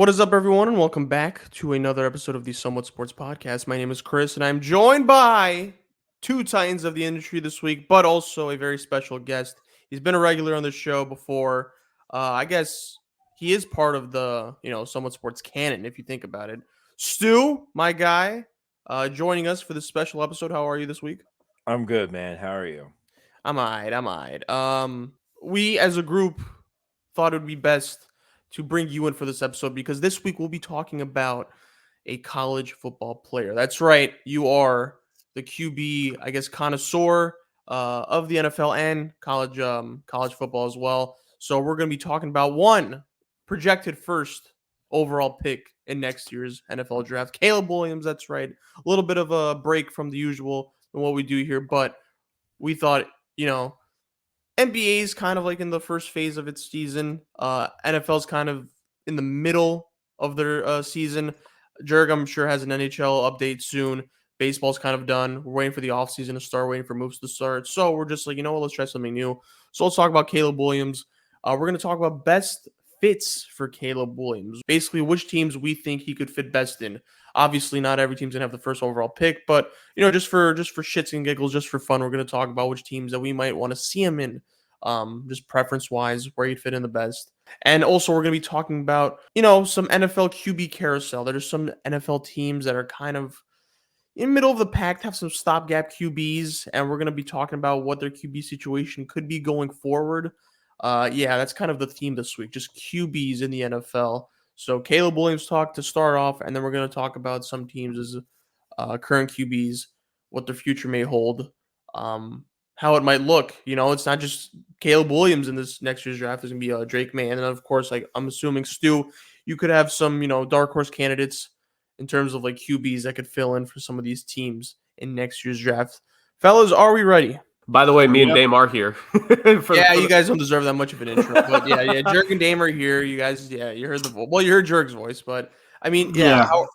What is up, everyone, and welcome back to another episode of the Somewhat Sports Podcast. My name is Chris, and I'm joined by two titans of the industry this week, but also a very special guest. He's been a regular on the show before. I guess he is part of the Somewhat Sports canon, if you think about it. Stu, my guy, joining us for this special episode. How are you this week? I'm good, man. How are you? I'm alright. I'm alright. We as a group thought it would be best to bring you in for this episode because this week we'll be talking about a college football player. That's right. You are the QB, I guess, connoisseur of the NFL and college football as well. So we're going to be talking about one projected first overall pick in next year's NFL draft, Caleb Williams. That's right. A little bit of a break from the usual and what we do here, but we thought, NBA is kind of like in the first phase of its season. NFL's kind of in the middle of their season. Jurg, I'm sure, has an NHL update soon. Baseball's kind of done. We're waiting for the offseason to start, waiting for moves to start. So we're just like, you know what, let's try something new. So let's talk about Caleb Williams. We're going to talk about best fits for Caleb Williams. Basically, which teams we think he could fit best in. Obviously, not every team's gonna have the first overall pick, but just for shits and giggles, just for fun, we're gonna talk about which teams that we might want to see him in, just preference wise, where he'd fit in the best. And also, we're gonna be talking about some NFL QB carousel. There's some NFL teams that are kind of in the middle of the pack, have some stopgap QBs, and we're gonna be talking about what their QB situation could be going forward. Yeah, that's kind of the theme this week, just QBs in the NFL. So Caleb Williams talk to start off, and then we're going to talk about some teams as current QBs, what their future may hold, how it might look. It's not just Caleb Williams in this next year's draft. There's going to be Drake May, and then of course, like I'm assuming Stu, you could have some dark horse candidates in terms of like QBs that could fill in for some of these teams in next year's draft. Fellas, are we ready? By the way, me and Dame are here. You guys don't deserve that much of an intro, but yeah, Jurg and Dame are here. You guys, you heard you heard Jurg's voice, but I mean, how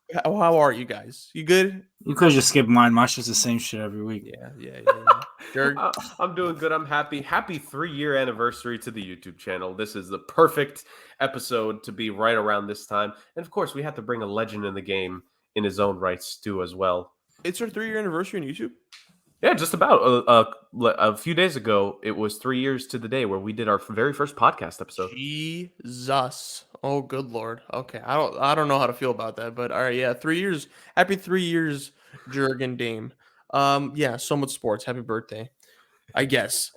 are you guys? You good? You could just skip mine. Mine's just the same shit every week. Yeah. Jurg? I'm doing good. I'm happy. Happy 3-year anniversary to the YouTube channel. This is the perfect episode to be right around this time, and of course, we have to bring a legend in the game in his own right, Stu, as well. It's our 3-year anniversary on YouTube. Yeah, just about a few days ago, it was 3 years to the day where we did our very first podcast episode. Jesus. Oh, good Lord. Okay. I don't know how to feel about that, but all right. Yeah. 3 years. Happy 3 years, Jurg and Dame. Yeah. Somewhat Sports. Happy birthday, I guess.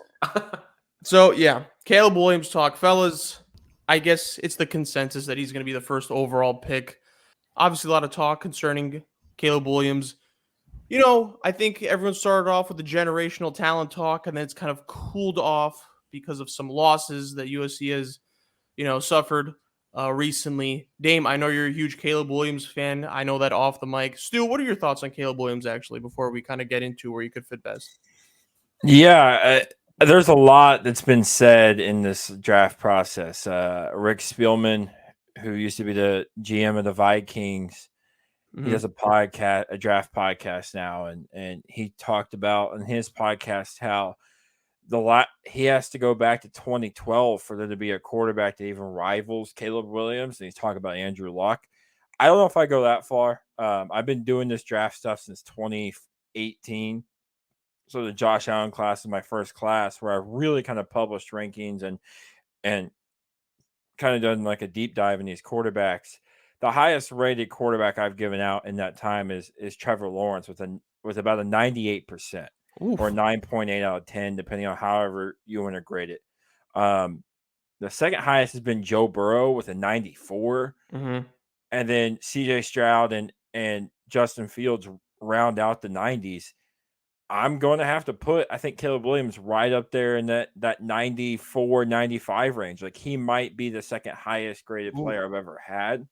So yeah, Caleb Williams talk, fellas. I guess it's the consensus that he's going to be the first overall pick. Obviously, a lot of talk concerning Caleb Williams. I think everyone started off with the generational talent talk, and then it's kind of cooled off because of some losses that USC has, suffered recently. Dame, I know you're a huge Caleb Williams fan. I know that off the mic. Stu, what are your thoughts on Caleb Williams, actually, before we kind of get into where you could fit best? Yeah, there's a lot that's been said in this draft process. Rick Spielman, who used to be the GM of the Vikings, he does a draft podcast now, and he talked about in his podcast how he has to go back to 2012 for there to be a quarterback that even rivals Caleb Williams, and he's talking about Andrew Luck. I don't know if I go that far. I've been doing this draft stuff since 2018, so the Josh Allen class is my first class where I really kind of published rankings and kind of done like a deep dive in these quarterbacks. The highest rated quarterback I've given out in that time is Trevor Lawrence with about a 98% or 9.8 out of 10, depending on however you want to grade it. The second highest has been Joe Burrow with a 94. And then CJ Stroud and Justin Fields round out the 90s. I'm going to have to put, I think, Caleb Williams right up there in that 94, 95 range. Like, he might be the second highest graded player I've ever had,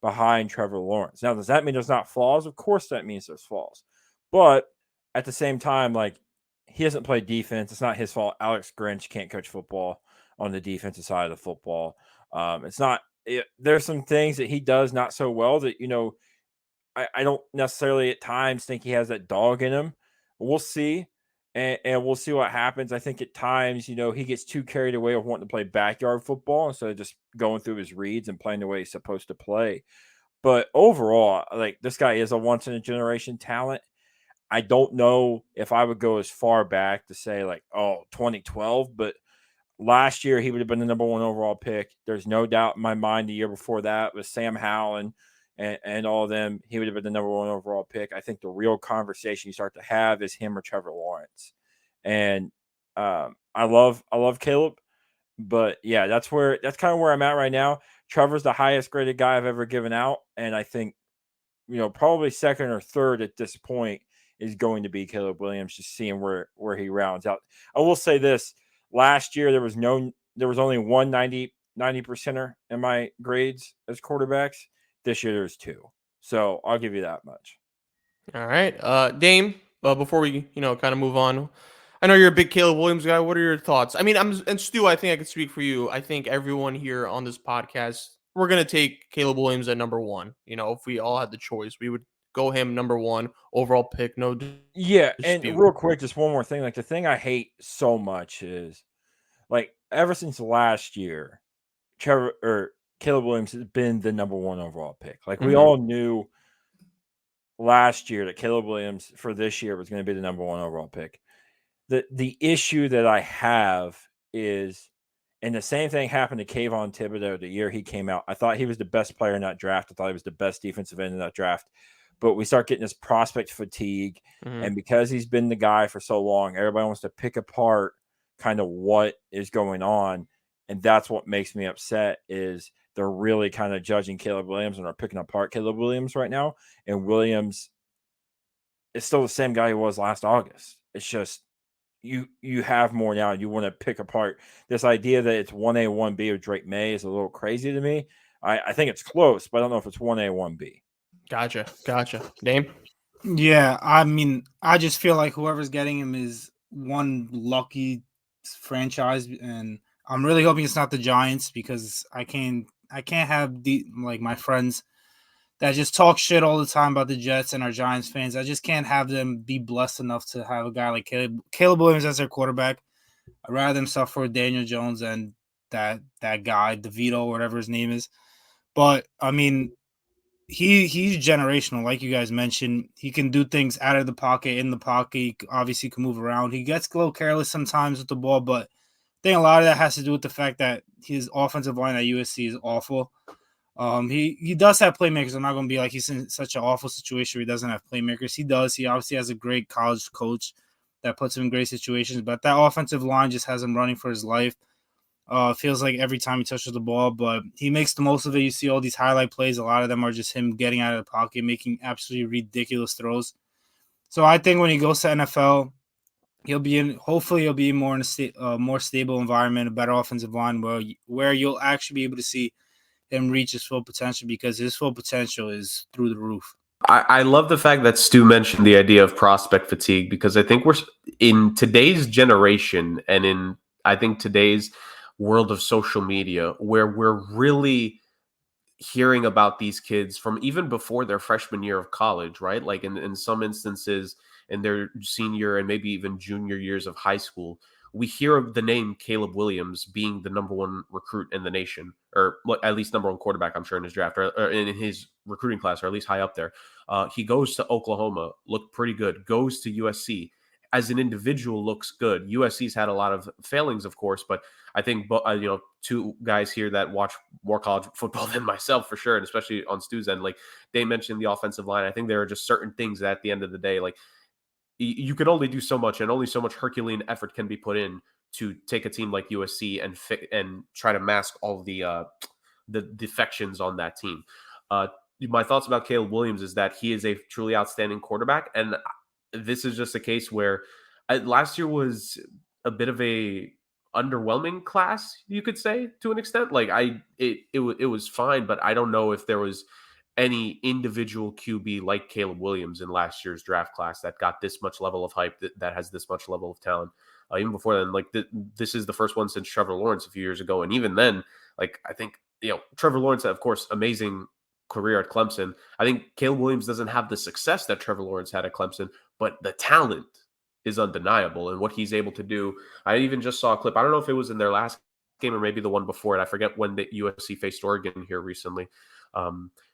behind Trevor Lawrence. Now, does that mean there's not flaws? Of course that means there's flaws. But at the same time, like, he hasn't played defense. It's not his fault. Alex Grinch can't coach football on the defensive side of the football. There's some things that he does not so well that, I don't necessarily at times think he has that dog in him. We'll see. and we'll see what happens. I think at times, he gets too carried away with wanting to play backyard football instead of just going through his reads and playing the way he's supposed to play. But overall, like, this guy is a once in a generation talent. I don't know if I would go as far back to say 2012, but last year he would have been the number 1 overall pick. There's no doubt in my mind the year before that with Sam Howell and all of them, he would have been the number 1 overall pick. I think the real conversation you start to have is him or Trevor Lawrence. And I love Caleb, but yeah, that's kind of where I'm at right now. Trevor's the highest graded guy I've ever given out, and I think probably second or third at this point is going to be Caleb Williams, just seeing where he rounds out. I will say this: last year there was only one 90%er in my grades as quarterbacks. This year there's 2, so I'll give you that much. All right, Dame. Before we kind of move on, I know you're a big Caleb Williams guy. What are your thoughts? I mean, and Stu, I think I could speak for you. I think everyone here on this podcast, we're gonna take Caleb Williams at number 1. If we all had the choice, we would go him number 1 overall pick. No Yeah, dispute. and real quick, just one more thing. Like, the thing I hate so much is, ever since last year, Caleb Williams has been the number 1 overall pick. Like, we all knew last year that Caleb Williams for this year was going to be the number 1 overall pick. The issue that I have is, and the same thing happened to Kayvon Thibodeau the year he came out. I thought he was the best player in that draft. I thought he was the best defensive end in that draft. But we start getting this prospect fatigue. And because he's been the guy for so long, everybody wants to pick apart kind of what is going on. And that's what makes me upset is they're really kind of judging Caleb Williams and are picking apart Caleb Williams right now. And Williams is still the same guy he was last August. It's just you have more now. You want to pick apart this idea that it's 1A, 1B or Drake May is a little crazy to me. I think it's close, but I don't know if it's 1A, 1B. Gotcha. Dame? Yeah, I mean, I just feel like whoever's getting him is one lucky franchise, and I'm really hoping it's not the Giants because I can't have my friends that just talk shit all the time about the Jets and our Giants fans. I just can't have them be blessed enough to have a guy like Caleb Williams as their quarterback. I'd rather them suffer with Daniel Jones and that guy, DeVito, whatever his name is. But I mean, he's generational, like you guys mentioned. He can do things out of the pocket, in the pocket. He obviously can move around. He gets a little careless sometimes with the ball, but I think a lot of that has to do with the fact that his offensive line at USC is awful. He does have playmakers. I'm not going to be like he's in such an awful situation where he doesn't have playmakers. He does. He obviously has a great college coach that puts him in great situations, but that offensive line just has him running for his life. Feels like every time he touches the ball, but he makes the most of it. You see all these highlight plays. A lot of them are just him getting out of the pocket, making absolutely ridiculous throws. So I think when he goes to NFL, hopefully he'll be more in a more stable environment, a better offensive line where you'll actually be able to see him reach his full potential, because his full potential is through the roof. I love the fact that Stu mentioned the idea of prospect fatigue, because I think we're in today's generation and in, I think, today's world of social media, where we're really hearing about these kids from even before their freshman year of college, right? Like in some instances in their senior and maybe even junior years of high school, we hear of the name Caleb Williams being the number 1 recruit in the nation, or at least number 1 quarterback, I'm sure, in his draft or in his recruiting class, or at least high up there. He goes to Oklahoma, looked pretty good, goes to USC. As an individual, looks good. USC's had a lot of failings, of course, but I think 2 guys here that watch more college football than myself, for sure, and especially on Stu's end, like they mentioned the offensive line. I think there are just certain things that at the end of the day, like you can only do so much, and only so much Herculean effort can be put in to take a team like USC and try to mask all of the defections on that team. My thoughts about Caleb Williams is that he is a truly outstanding quarterback, and this is just a case where last year was a bit of a underwhelming class, you could say, to an extent. Like it was fine, but I don't know if there was any individual QB like Caleb Williams in last year's draft class that got this much level of hype, that has this much level of talent. Even before then, like this is the first one since Trevor Lawrence a few years ago, and even then, like I think Trevor Lawrence, of course, amazing career at Clemson. I think Caleb Williams doesn't have the success that Trevor Lawrence had at Clemson, but the talent is undeniable, and what he's able to do. I even just saw a clip. I don't know if it was in their last game or maybe the one before it. I forget when the USC faced Oregon here recently.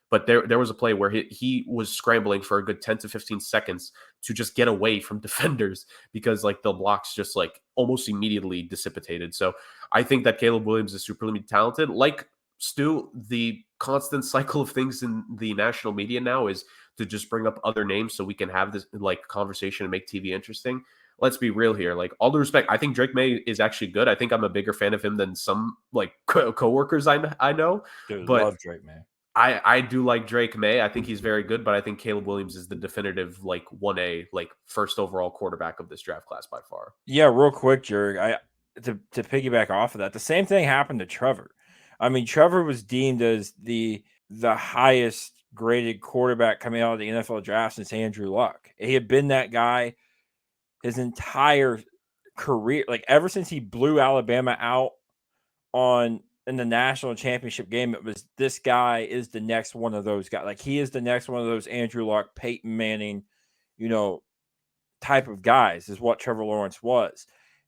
But there was a play where he was scrambling for a good 10 to 15 seconds to just get away from defenders because like the blocks just like almost immediately dissipated. So I think that Caleb Williams is supremely talented. Like Stu, the constant cycle of things in the national media now is to just bring up other names so we can have this like conversation and make TV interesting. Let's be real here. Like, all due respect, I think Drake May is actually good. I think I'm a bigger fan of him than some like coworkers I know. Dude, but love Drake May. I do like Drake May. I think he's very good, but I think Caleb Williams is the definitive like 1A, like first overall quarterback of this draft class by far. Yeah, real quick, Jurg, to piggyback off of that, the same thing happened to Trevor. I mean, Trevor was deemed as the highest graded quarterback coming out of the NFL draft since Andrew Luck. He had been that guy his entire career, like ever since he blew Alabama out in the national championship game. It was, this guy is the next one of those guys. Like, he is the next one of those Andrew Luck, Peyton Manning, type of guys is what Trevor Lawrence was.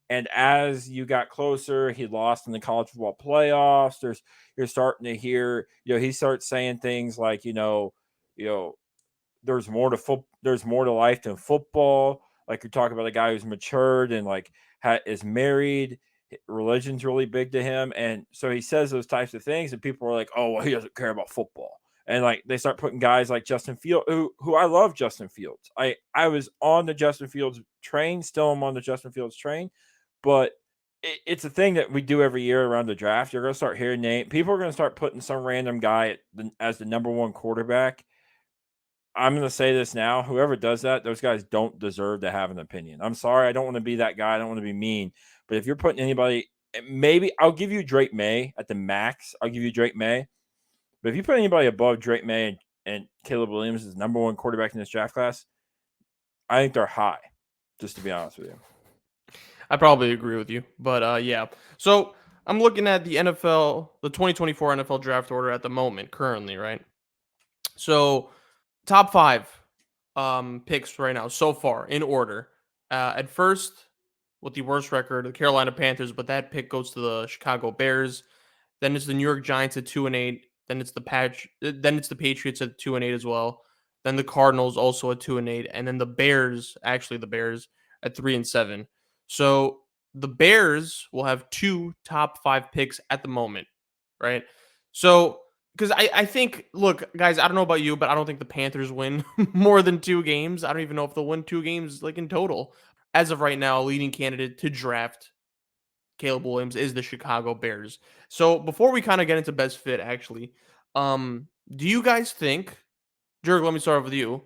And as you got closer, he lost in the college football playoffs. You're starting to hear, he starts saying things like, there's more to life than football. Like, you're talking about a guy who's matured and like is married. Religion's really big to him. And so he says those types of things and people are like, oh, well, he doesn't care about football. And like, they start putting guys like Justin Fields, who I love Justin Fields. I was on the Justin Fields train, still am on the Justin Fields train, but it's a thing that we do every year around the draft. You're going to start hearing names. People are going to start putting some random guy as the number one quarterback. I'm going to say this now. Whoever does that, those guys don't deserve to have an opinion. I'm sorry. I don't want to be that guy. I don't want to be mean. But if you're putting anybody, maybe I'll give you Drake May at the max. I'll give you Drake May. But if you put anybody above Drake May and Caleb Williams as number one quarterback in this draft class, I think they're high, just to be honest with you. I probably agree with you. But yeah. So I'm looking at the 2024 NFL draft order at the moment, currently, right? So top 5 picks right now so far in order. At first, with the worst record, the Carolina Panthers, but that pick goes to the Chicago Bears. Then it's the New York Giants at 2-8. Then it's the Patriots at 2-8 as well. Then the Cardinals also at 2-8, and then the Bears at 3-7. So the Bears will have 2 top 5 picks at the moment, right? So because I think, look, guys, I don't know about you, but I don't think the Panthers win more than 2 games. I don't even know if they'll win 2 games like in total. As of right now, a leading candidate to draft Caleb Williams is the Chicago Bears. So before we kind of get into best fit, actually, do you guys think, Jurg, let me start off with you.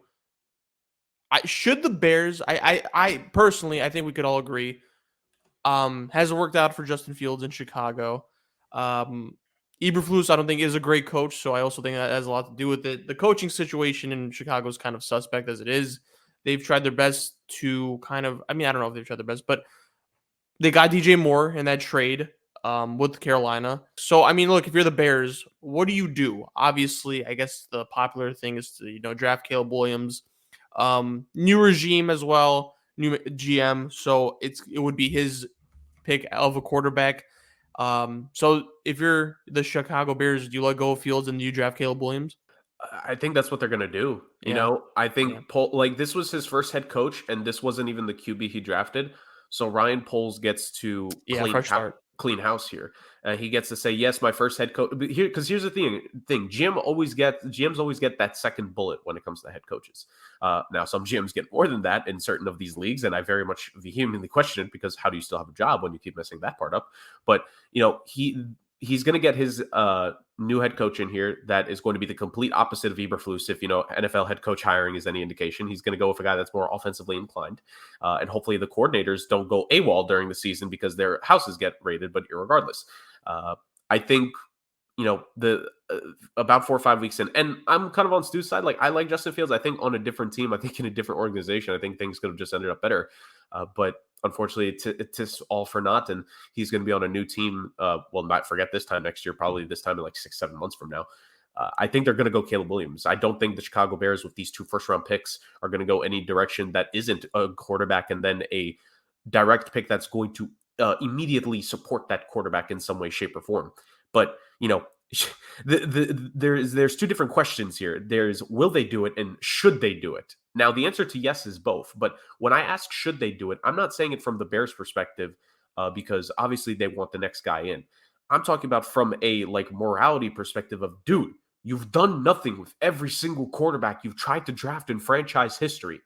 Should the Bears, I personally, I think we could all agree, hasn't worked out for Justin Fields in Chicago. Eberflus, I don't think, is a great coach, so I also think that has a lot to do with it. The coaching situation in Chicago is kind of suspect as it is. They've tried their best to I don't know if they've tried their best, but they got DJ Moore in that trade with Carolina. So, look, if you're the Bears, what do you do? Obviously, I guess the popular thing is to, draft Caleb Williams. New regime as well, new GM. So it would be his pick of a quarterback. So if you're the Chicago Bears, do you let go of Fields and do you draft Caleb Williams? I think that's what they're going to do. I think this was his first head coach, and this wasn't even the QB he drafted. So Ryan Poles gets to clean house here. He gets to say, yes, my first head coach. Because here's the thing. GMs always get that second bullet when it comes to head coaches. Now, some GMs get more than that in certain of these leagues, and I very much vehemently question it because how do you still have a job when you keep messing that part up? But, he's going to get his new head coach in here that is going to be the complete opposite of Eberflus. If, NFL head coach hiring is any indication, he's going to go with a guy that's more offensively inclined. And hopefully the coordinators don't go AWOL during the season because their houses get raided, but irregardless. I think, about 4 or 5 weeks in, and I'm kind of on Stu's side. Like, I like Justin Fields. I think on a different team, I think in a different organization, I think things could have just ended up better. But unfortunately, it's all for naught, and he's going to be on a new team. Not forget this time next year, probably this time in like 6-7 months from now. I think they're going to go Caleb Williams. I don't think the Chicago Bears with these 2 first-round picks are going to go any direction that isn't a quarterback and then a direct pick that's going to immediately support that quarterback in some way, shape, or form. But, there's 2 different questions here. There's will they do it and should they do it? Now, the answer to yes is both. But when I ask should they do it, I'm not saying it from the Bears' perspective because obviously they want the next guy in. I'm talking about from a morality perspective of, dude, you've done nothing with every single quarterback you've tried to draft in franchise history.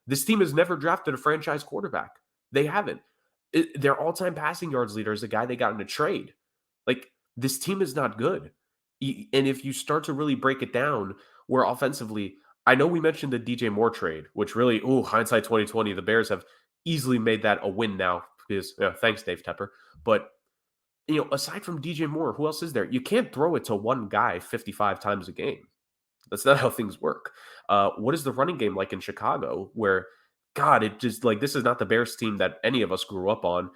This team has never drafted a franchise quarterback. They haven't. Their all-time passing yards leader is a guy they got in a trade. This team is not good. And if you start to really break it down, where offensively, I know we mentioned the DJ Moore trade, which really, hindsight 2020, the Bears have easily made that a win now because thanks, Dave Tepper. But aside from DJ Moore, who else is there? You can't throw it to one guy 55 times a game. That's not how things work. What is the running game like in Chicago where, God, it just this is not the Bears team that any of us grew up on.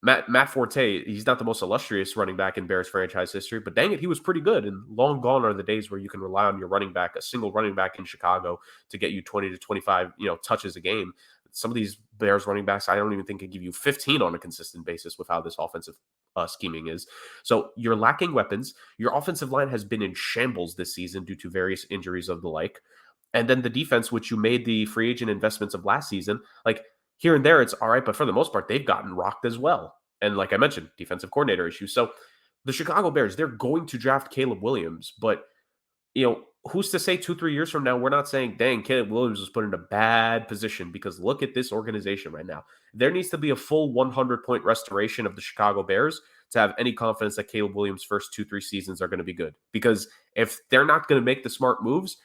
Matt Forte, he's not the most illustrious running back in Bears franchise history, but dang it, he was pretty good. And long gone are the days where you can rely on your running back, a single running back in Chicago, to get you 20 to 25, touches a game. Some of these Bears running backs, I don't even think can give you 15 on a consistent basis with how this offensive scheming is. So you're lacking weapons. Your offensive line has been in shambles this season due to various injuries of the like. And then the defense, which you made the free agent investments of last season, here and there, it's all right. But for the most part, they've gotten rocked as well. And like I mentioned, defensive coordinator issues. So the Chicago Bears, they're going to draft Caleb Williams. But, who's to say 2-3 years from now, we're not saying, dang, Caleb Williams was put in a bad position, because look at this organization right now. There needs to be a full 100-point restoration of the Chicago Bears to have any confidence that Caleb Williams' first 2-3 seasons are going to be good. Because if they're not going to make the smart moves,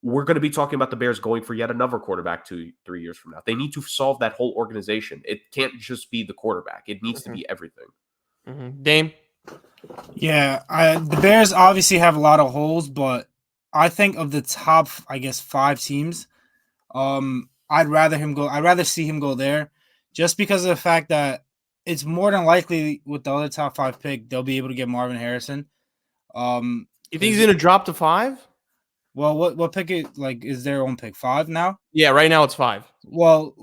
we're going to be talking about the Bears going for yet another quarterback 2-3 years from now. They need to solve that whole organization. It can't just be the quarterback. It needs to be everything. Dame? Yeah, the Bears obviously have a lot of holes, but I think of the top, 5 teams, I'd rather see him go there, just because of the fact that it's more than likely with the other top 5 pick, they'll be able to get Marvin Harrison. You think he's going to drop to 5? Well, what pick is their own pick? 5 now? Yeah, right now it's 5. Well,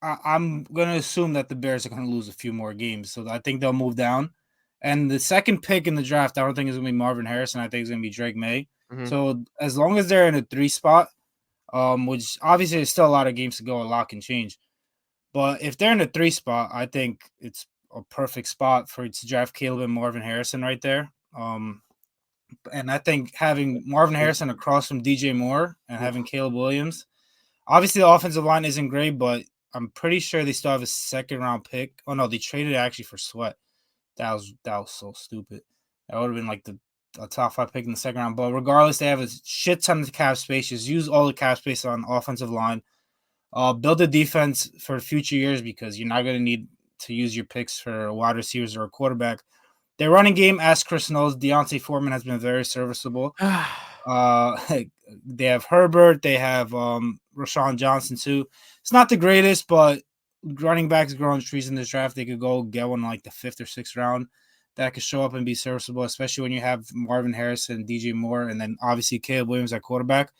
I'm going to assume that the Bears are going to lose a few more games, so I think they'll move down. And the second pick in the draft, I don't think it's going to be Marvin Harrison. I think it's going to be Drake May. So as long as they're in a 3 spot, which obviously there's still a lot of games to go, a lot can change. But if they're in a 3 spot, I think it's a perfect spot to draft Caleb and Marvin Harrison right there. And I think having Marvin Harrison across from DJ Moore and having Caleb Williams, obviously the offensive line isn't great, but I'm pretty sure they still have a 2nd-round pick. Oh no, they traded it actually for Sweat. That was so stupid. That would have been a top 5 pick in the 2nd round. But regardless, they have a shit ton of cap space. Just use all the cap space on offensive line. Build a defense for future years, because you're not going to need to use your picks for wide receivers or a quarterback. Their running game, as Chris knows, Deontay Foreman has been very serviceable. They have Herbert. They have Rashawn Johnson too. It's not the greatest, but running backs grow on trees in this draft. They could go get one the 5th or 6th round that could show up and be serviceable, especially when you have Marvin Harrison, DJ Moore, and then obviously Caleb Williams at quarterback.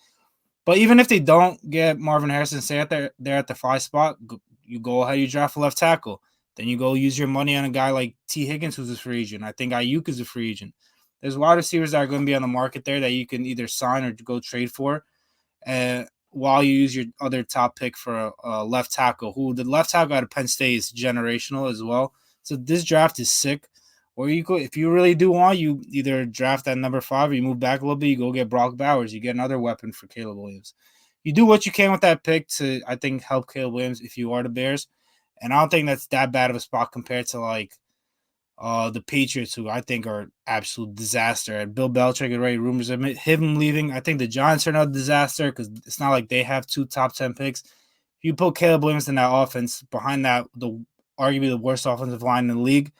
But even if they don't get Marvin Harrison, stay there at the 5 spot, you go ahead, you draft a left tackle. Then you go use your money on a guy like T. Higgins, who's a free agent. I think Ayuk is a free agent. There's wide receivers that are going to be on the market there that you can either sign or go trade for, while you use your other top pick for a left tackle, who the left tackle out of Penn State is generational as well. So this draft is sick. Or you could, if you really do want, you either draft at number 5 or you move back a little bit, you go get Brock Bowers. You get another weapon for Caleb Williams. You do what you can with that pick to, I think, help Caleb Williams if you are the Bears. And I don't think that's that bad of a spot compared to the Patriots, who I think are absolute disaster. And Bill Belichick already rumors of him leaving. I think the Giants are another disaster because it's not like they have 2 top 10 picks. If you put Caleb Williams in that offense, behind that, arguably the worst offensive line in the league,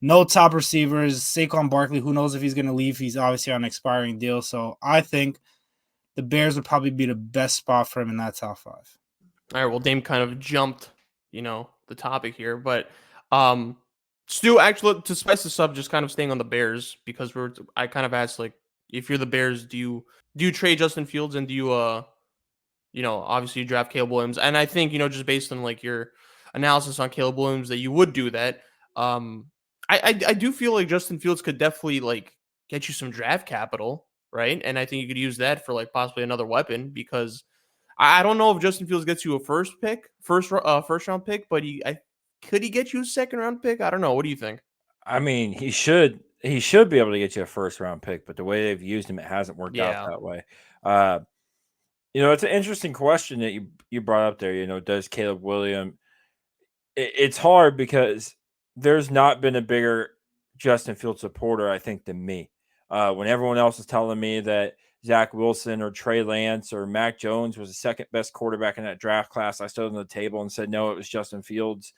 no top receivers. Saquon Barkley, who knows if he's going to leave? He's obviously on an expiring deal. So I think the Bears would probably be the best spot for him in that top 5. All right, well, Dame kind of jumped, the topic here. But Stu, actually, to spice this up, just kind of staying on the Bears, because I kind of asked, if you're the Bears, do you trade Justin Fields and do you obviously you draft Caleb Williams? And I think, just based on like your analysis on Caleb Williams that you would do that. I do feel like Justin Fields could definitely like get you some draft capital, right? And I think you could use that for like possibly another weapon because I don't know if Justin Fields gets you a first round pick, but could he get you a second round pick? I don't know. What do you think? I mean, he should be able to get you a first round pick, but the way they've used him, it hasn't worked out that way. It's an interesting question that you brought up there. Does Caleb Williams? It's hard because there's not been a bigger Justin Fields supporter, I think, than me. When everyone else is telling me that Zach Wilson or Trey Lance or Mac Jones was the second best quarterback in that draft class, I stood on the table and said, no, it was Justin Fields.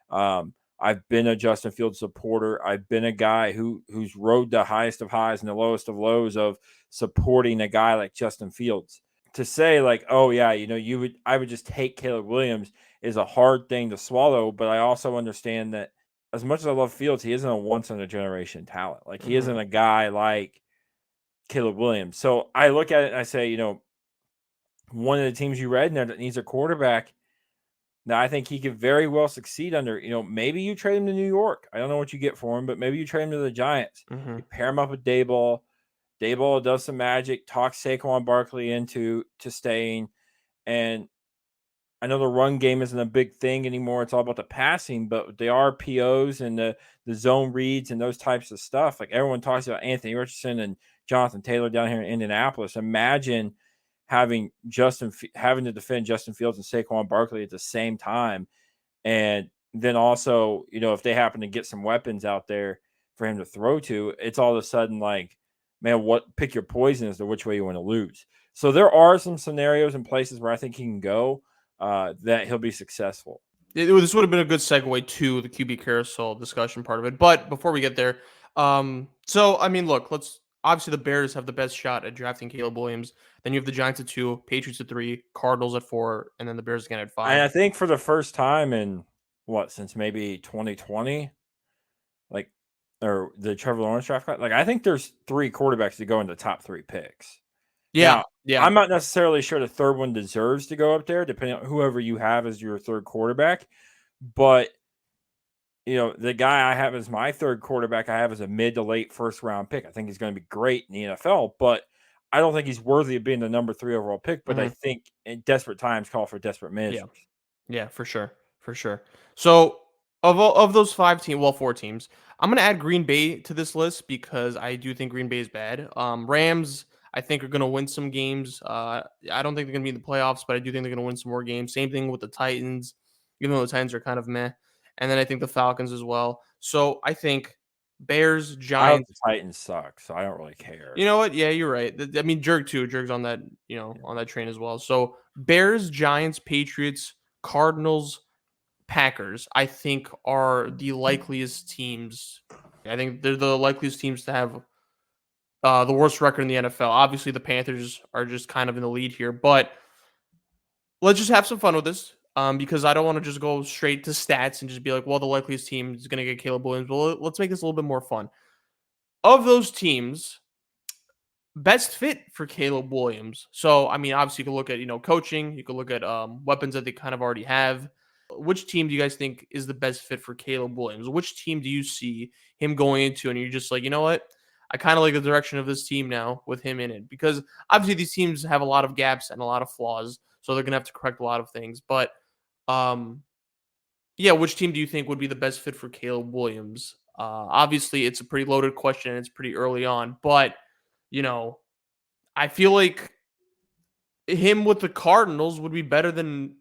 I've been a Justin Fields supporter. I've been a guy who's rode the highest of highs and the lowest of lows of supporting a guy like Justin Fields. To say like, oh yeah, I would just take Caleb Williams is a hard thing to swallow, but I also understand that as much as I love Fields, he isn't a once-in-a-generation talent. Like, he isn't a guy like Caleb Williams. So I look at it and I say, one of the teams you read in there that needs a quarterback, now I think he could very well succeed under, maybe you trade him to New York. I don't know what you get for him, but maybe you trade him to the Giants. You pair him up with Dayball. Dayball does some magic, talks Saquon Barkley into staying, and I know the run game isn't a big thing anymore. It's all about the passing, but the RPOs and the zone reads and those types of stuff. Like, everyone talks about Anthony Richardson and Jonathan Taylor down here in Indianapolis. Imagine having to defend Justin Fields and Saquon Barkley at the same time. And then also, if they happen to get some weapons out there for him to throw to, it's all of a sudden like, man, pick your poison as to which way you want to lose. So there are some scenarios and places where I think he can go that he'll be successful. This would have been a good segue to the QB carousel discussion part of it. But before we get there, look, obviously the Bears have the best shot at drafting Caleb Williams. Then you have the Giants at 2, Patriots at 3, Cardinals at 4, and then the Bears again at 5. And I think for the first time in since maybe 2020, or the Trevor Lawrence draft class, I think there's 3 quarterbacks that go into the top 3 picks. Yeah. I'm not necessarily sure the third one deserves to go up there, depending on whoever you have as your third quarterback. But, the guy I have as my third quarterback, I have as a mid to late first round pick. I think he's going to be great in the NFL, but I don't think he's worthy of being the number 3 overall pick. But I think in desperate times call for desperate measures. Yeah, for sure. So of those 4 teams, I'm going to add Green Bay to this list because I do think Green Bay is bad. Rams, I think, are going to win some games. I don't think they're going to be in the playoffs, but I do think they're going to win some more games. Same thing with the Titans, even though the Titans are kind of meh. And then I think the Falcons as well. So I think Bears, Giants. The Titans suck, so I don't really care. You know what? Yeah, you're right. I mean, Jurg too. Jurg's on that, on that train as well. So Bears, Giants, Patriots, Cardinals, Packers, I think, are the likeliest teams. I think they're the likeliest teams to have the worst record in the NFL. Obviously, the Panthers are just kind of in the lead here, but let's just have some fun with this because I don't want to just go straight to stats and just be like, well, the likeliest team is going to get Caleb Williams. Well, let's make this a little bit more fun. Of those teams, best fit for Caleb Williams. So, I mean, obviously, you can look at, coaching. You can look at weapons that they kind of already have. Which team do you guys think is the best fit for Caleb Williams? Which team do you see him going into? And you're just like, you know what? I kind of like the direction of this team now with him in it. Because obviously these teams have a lot of gaps and a lot of flaws. So they're going to have to correct a lot of things. But, which team do you think would be the best fit for Caleb Williams? Obviously, it's a pretty loaded question. And it's pretty early on. But, I feel like him with the Cardinals would be better than...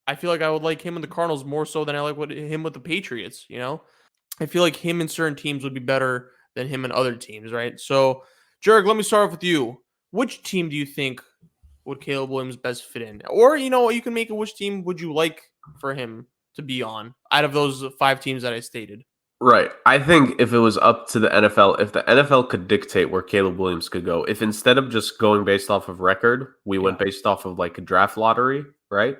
I feel like I would like him in the Cardinals more so than I like him with the Patriots, I feel like him in certain teams would be better than him in other teams, right? So, Jurg, let me start off with you. Which team do you think would Caleb Williams best fit in? Or, you can make it, which team would you like for him to be on out of those 5 teams that I stated? Right. I think if it was up to the NFL, if the NFL could dictate where Caleb Williams could go, if instead of just going based off of record, we went based off of like a draft lottery, right?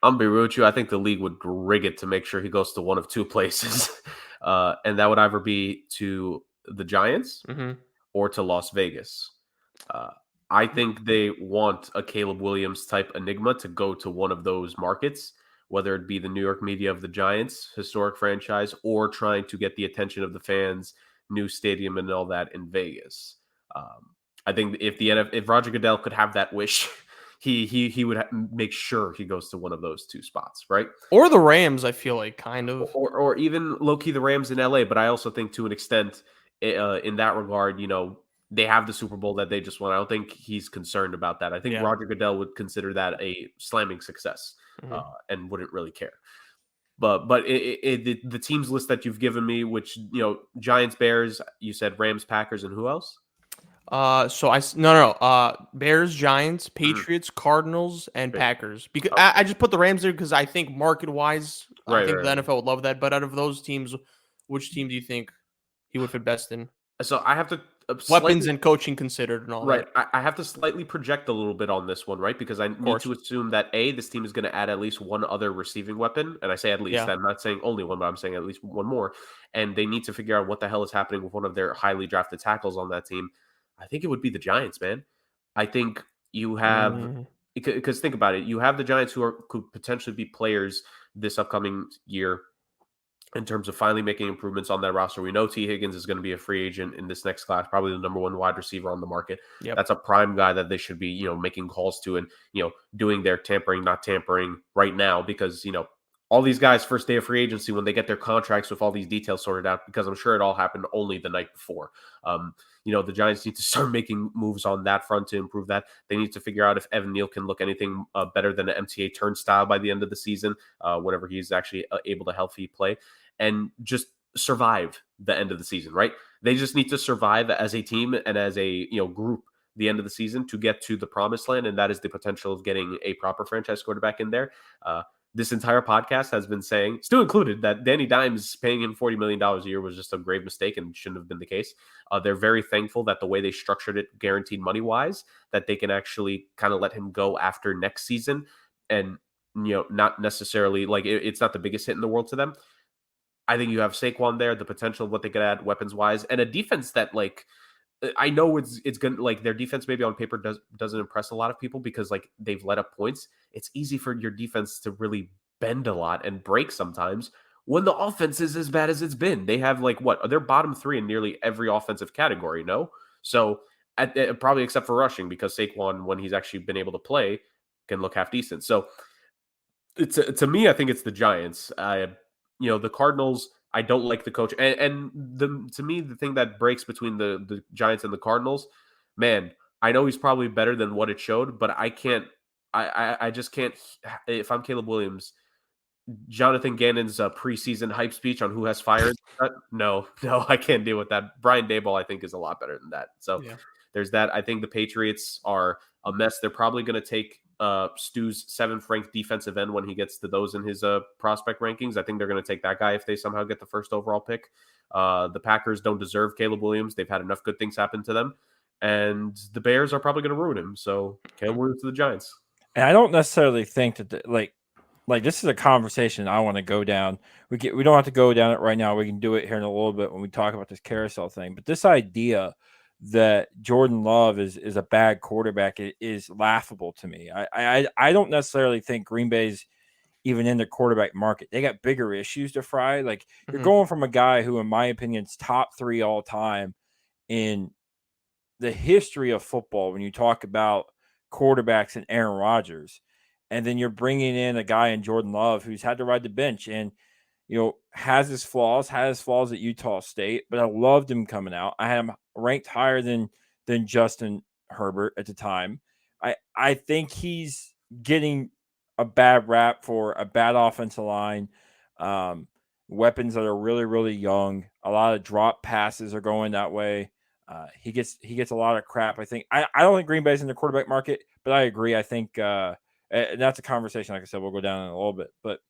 I'm going to be real with you. I think the league would rig it to make sure he goes to one of 2 places. And that would either be to the Giants or to Las Vegas. I think they want a Caleb Williams type enigma to go to one of those markets, whether it be the New York media of the Giants, historic franchise, or trying to get the attention of the fans, new stadium, and all that in Vegas. I think if Roger Goodell could have that wish, he would make sure he goes to one of those two spots, right? Or the Rams, I feel like, kind of. Or even low-key the Rams in LA. But I also think to an extent, in that regard, they have the Super Bowl that they just won. I don't think he's concerned about that. I think Roger Goodell would consider that a slamming success and wouldn't really care. But the teams list that you've given me, which, Giants, Bears, you said Rams, Packers, and who else? Bears, Giants, Patriots, Cardinals, and Packers. Because I just put the Rams there because I think market-wise, I think the NFL would love that. But out of those teams, which team do you think he would fit best in? So I have to weapons and coaching considered and all that. Right. I have to slightly project a little bit on this one, right? Because I need to assume that this team is going to add at least one other receiving weapon. And I say at least, I'm not saying only one, but I'm saying at least one more. And they need to figure out what the hell is happening with one of their highly drafted tackles on that team. I think it would be the Giants, man. I think you have, because think about it, you have the Giants who could potentially be players this upcoming year in terms of finally making improvements on that roster. We know T. Higgins is going to be a free agent in this next class, probably the number one wide receiver on the market. Yep. That's a prime guy that they should be, making calls to and, doing their tampering, not tampering right now because, all these guys first day of free agency when they get their contracts with all these details sorted out, because I'm sure it all happened only the night before. The Giants need to start making moves on that front to improve that. They need to figure out if Evan Neal can look anything better than an MTA turnstile by the end of the season, whenever he's actually able to healthy play, and just survive the end of the season, right? They just need to survive as a team and as a group the end of the season to get to the promised land, and that is the potential of getting a proper franchise quarterback in there. This entire podcast has been saying, Stu included, that Danny Dimes paying him $40 million a year was just a grave mistake and shouldn't have been the case. They're very thankful that the way they structured it, guaranteed money-wise, that they can actually kind of let him go after next season and, not necessarily, like, it's not the biggest hit in the world to them. I think you have Saquon there, the potential of what they could add weapons-wise, and a defense that, like, I know it's gonna, like, their defense maybe on paper doesn't impress a lot of people because, like, they've let up points. It's easy for your defense to really bend a lot and break sometimes when the offense is as bad as it's been. They have, like, they're bottom three in nearly every offensive category, no? So probably except for rushing, because Saquon, when he's actually been able to play, can look half decent. So to me, I think it's the Giants. The Cardinals, I don't like the coach. And to me, the thing that breaks between the Giants and the Cardinals, man, I know he's probably better than what it showed, but I just can't. If I'm Caleb Williams, Jonathan Gannon's preseason hype speech on who has fired, no, I can't deal with that. Brian Daboll, I think, is a lot better than that. So there's that. I think the Patriots are a mess. They're probably going to take Stu's 7th ranked defensive end when he gets to those in his prospect rankings. I think they're going to take that guy if they somehow get the first overall pick. The Packers don't deserve Caleb Williams. They've had enough good things happen to them. And the Bears are probably going to ruin him. So Caleb Williams to the Giants. And I don't necessarily think that like this is a conversation I want to go down. We don't have to go down it right now. We can do it here in a little bit when we talk about this carousel thing. But this idea that Jordan Love is a bad quarterback is laughable to me. I don't necessarily think Green Bay's even in the quarterback market. They got bigger issues to fry. Like, you're going from a guy who, in my opinion, is top 3 all time in the history of football when you talk about quarterbacks and Aaron Rodgers, and then you're bringing in a guy in Jordan Love who's had to ride the bench and has his flaws at Utah State, but I loved him coming out. I had him ranked higher than Justin Herbert at the time. I think he's getting a bad rap for a bad offensive line, weapons that are really, really young. A lot of drop passes are going that way. He gets a lot of crap. I think I don't think Green Bay's in the quarterback market, but I agree. I think and that's a conversation, like I said, we'll go down in a little bit, but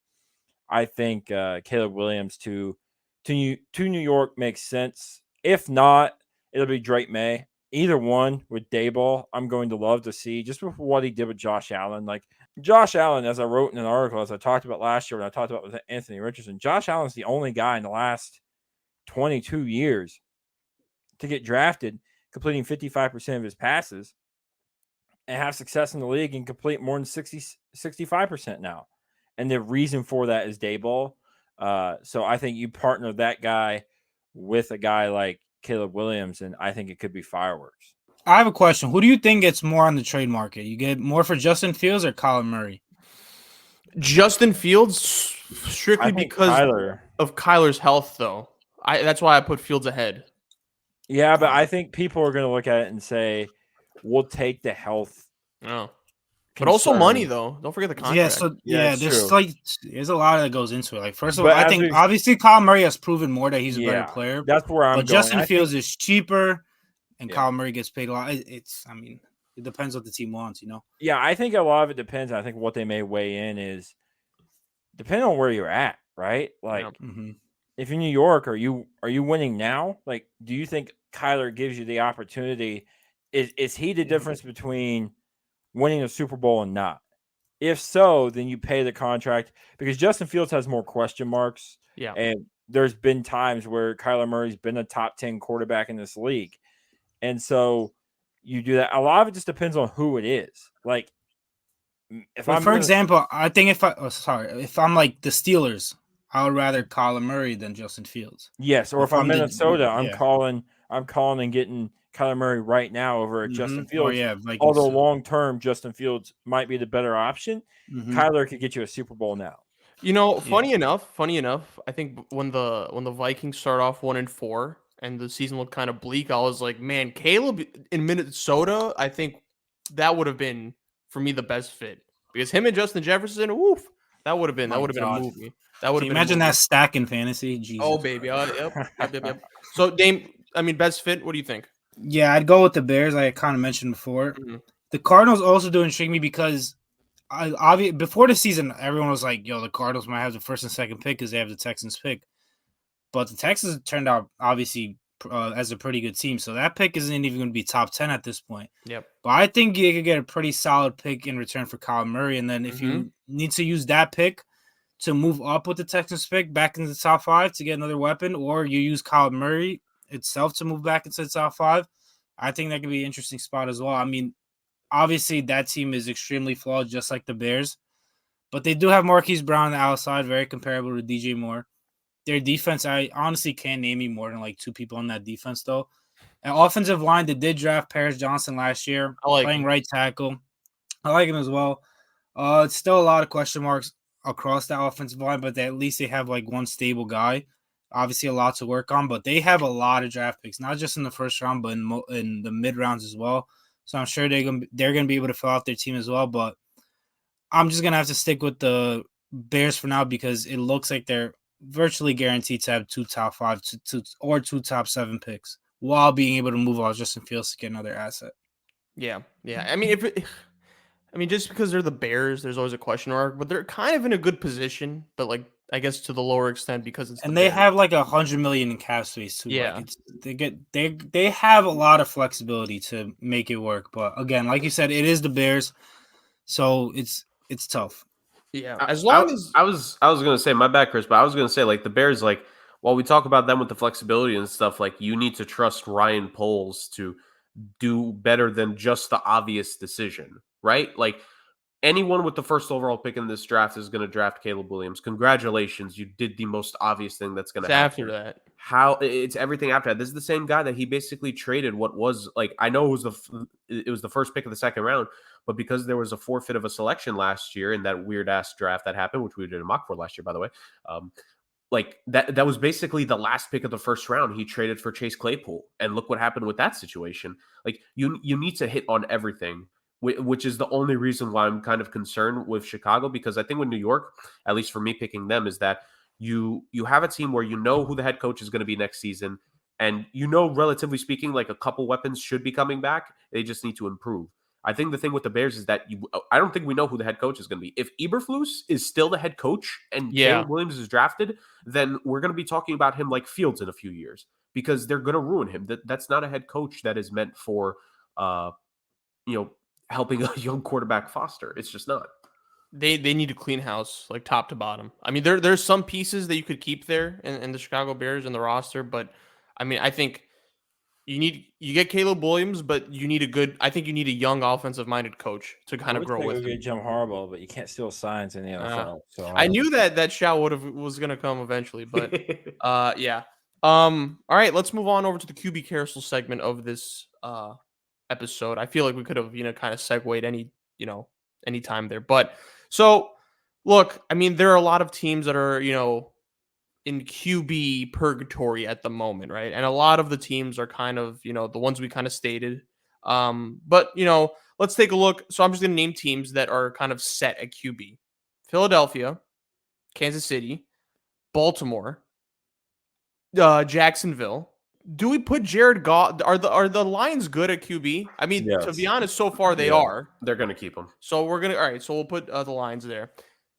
I think Caleb Williams to New York makes sense. If not, it'll be Drake May. Either one with Daboll, I'm going to love to see, just with what he did with Josh Allen. Like, Josh Allen, as I wrote in an article, as I talked about last year when I talked about with Anthony Richardson, Josh Allen's the only guy in the last 22 years to get drafted completing 55% of his passes and have success in the league and complete more than 65% now. And the reason for that is Daboll. So I think you partner that guy with a guy like Caleb Williams, and I think it could be fireworks. I have a question. Who do you think gets more on the trade market? You get more for Justin Fields or Kyler Murray? Justin Fields, strictly because of Kyler's health, though. That's why I put Fields ahead. Yeah, but I think people are going to look at it and say, we'll take the health. Oh. But also money, though. Don't forget the contract. There's a lot that goes into it. Like, first of all, I think obviously Kyler Murray has proven more that he's a better player. That's where I'm going. But Justin Fields is cheaper, and Kyler Murray gets paid a lot. It depends what the team wants, you know? Yeah, I think a lot of it depends. I think what they may weigh in is depending on where you're at, right? Like, if in New York, are you winning now? Like, do you think Kyler gives you the opportunity? Is he the difference between winning a Super Bowl and not? If so, then you pay the contract because Justin Fields has more question marks. Yeah. And there's been times where Kyler Murray's been a top 10 quarterback in this league. And so you do that. A lot of it just depends on who it is. Like, for example, I think if I'm like the Steelers, I would rather Kyler Murray than Justin Fields. Yes, or if I'm Minnesota, I'm calling and getting Kyler Murray right now over Justin Fields. Although long term, Justin Fields might be the better option. Kyler could get you a Super Bowl now. You know, funny enough, I think when the Vikings start off 1-4 and the season looked kind of bleak, I was like, man, Caleb in Minnesota, I think that would have been for me the best fit because him and Justin Jefferson, that would have been a movie. That would imagine that stack in fantasy. Jesus. Oh baby, yep. So Dame, best fit. What do you think? Yeah, I'd go with the Bears. I kind of mentioned before. The Cardinals also do intrigue me because before the season, everyone was like, "Yo, the Cardinals might have the first and second pick because they have the Texans pick." But the Texans turned out obviously as a pretty good team, so that pick isn't even going to be top 10 at this point. Yep. But I think you could get a pretty solid pick in return for Kyler Murray, and then if you need to use that pick to move up with the Texans pick back into the top 5 to get another weapon, or you use Kyler Murray itself to move back into the top 5, I think that could be an interesting spot as well. I mean, obviously that team is extremely flawed, just like the Bears, but they do have Marquise Brown on the outside, very comparable to DJ Moore. Their defense, I honestly can't name you more than like 2 people on that defense, though. An offensive line, they did draft Paris Johnson last year, playing right tackle. I like him as well. It's still a lot of question marks across that offensive line, but at least they have like one stable guy. Obviously, a lot to work on, but they have a lot of draft picks, not just in the first round, but in the mid rounds as well. So I'm sure they're gonna be able to fill out their team as well. But I'm just gonna have to stick with the Bears for now because it looks like they're virtually guaranteed to have 2 top 5 or 2 top 7 picks while being able to move on Justin Fields to get another asset. Yeah. I mean, just because they're the Bears, there's always a question mark, but they're kind of in a good position. But like, I guess to the lower extent because it's they have like $100 million in cap space too. Yeah, like they have a lot of flexibility to make it work. But again, like you said, it is the Bears, so it's tough. Yeah, as long as I was gonna say my bad, Chris, but I was gonna say like the Bears, like while we talk about them with the flexibility and stuff, like you need to trust Ryan Poles to do better than just the obvious decision, right? Like anyone with the first overall pick in this draft is going to draft Caleb Williams. Congratulations, you did the most obvious thing that's going to happen. After that, it's everything after that. This is the same guy that he basically traded. What was like? I know it was the first pick of the second round, but because there was a forfeit of a selection last year in that weird ass draft that happened, which we did a mock for last year, by the way. Like that was basically the last pick of the first round. He traded for Chase Claypool, and look what happened with that situation. Like you need to hit on everything, which is the only reason why I'm kind of concerned with Chicago, because I think with New York, at least for me picking them, is that you have a team where you know who the head coach is going to be next season, and you know, relatively speaking, like a couple weapons should be coming back. They just need to improve. I think the thing with the Bears is that I don't think we know who the head coach is going to be. If Eberflus is still the head coach and Caleb Williams is drafted, then we're going to be talking about him like Fields in a few years because they're going to ruin him. That's not a head coach that is meant for, helping a young quarterback foster. It's just not. They need to clean house like top to bottom. I mean, there's some pieces that you could keep there in the Chicago Bears in the roster, but I mean, I think you get Caleb Williams, but you need I think you need a young offensive-minded coach to kind of grow with him. Get Jim Harbaugh, but you can't steal signs in the NFL. So I knew that shout was going to come eventually, but yeah. All right, let's move on over to the QB carousel segment of this episode. I feel like we could have, kind of segued any time there. But so look, I mean, there are a lot of teams that are, in QB purgatory at the moment, right? And a lot of the teams are kind of, the ones we kind of stated. But let's take a look. So I'm just going to name teams that are kind of set at QB. Philadelphia, Kansas City, Baltimore, Jacksonville. Do we put Jared Goff? Are the Lions good at QB? I mean, to be honest, so far they are. They're going to keep them. So all right. So we'll put the Lions there.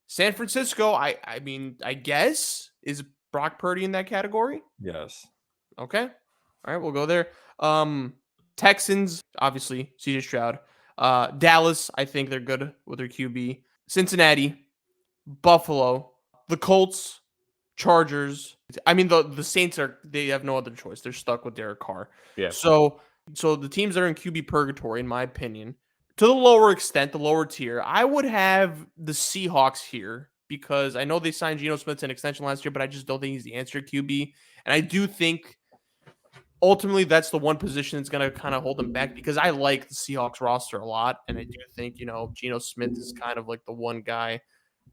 San Francisco. I mean, I guess is Brock Purdy in that category? Yes. Okay. All right, we'll go there. Texans, obviously, CJ Stroud. Dallas, I think they're good with their QB. Cincinnati, Buffalo, the Colts, Chargers. I mean, the Saints they have no other choice. They're stuck with Derek Carr. Yeah. So the teams that are in QB purgatory, in my opinion, to the lower extent, the lower tier, I would have the Seahawks here because I know they signed Geno Smith to an extension last year, but I just don't think he's the answer at QB. And I do think ultimately that's the one position that's going to kind of hold them back because I like the Seahawks roster a lot. And I do think, Geno Smith is kind of like the one guy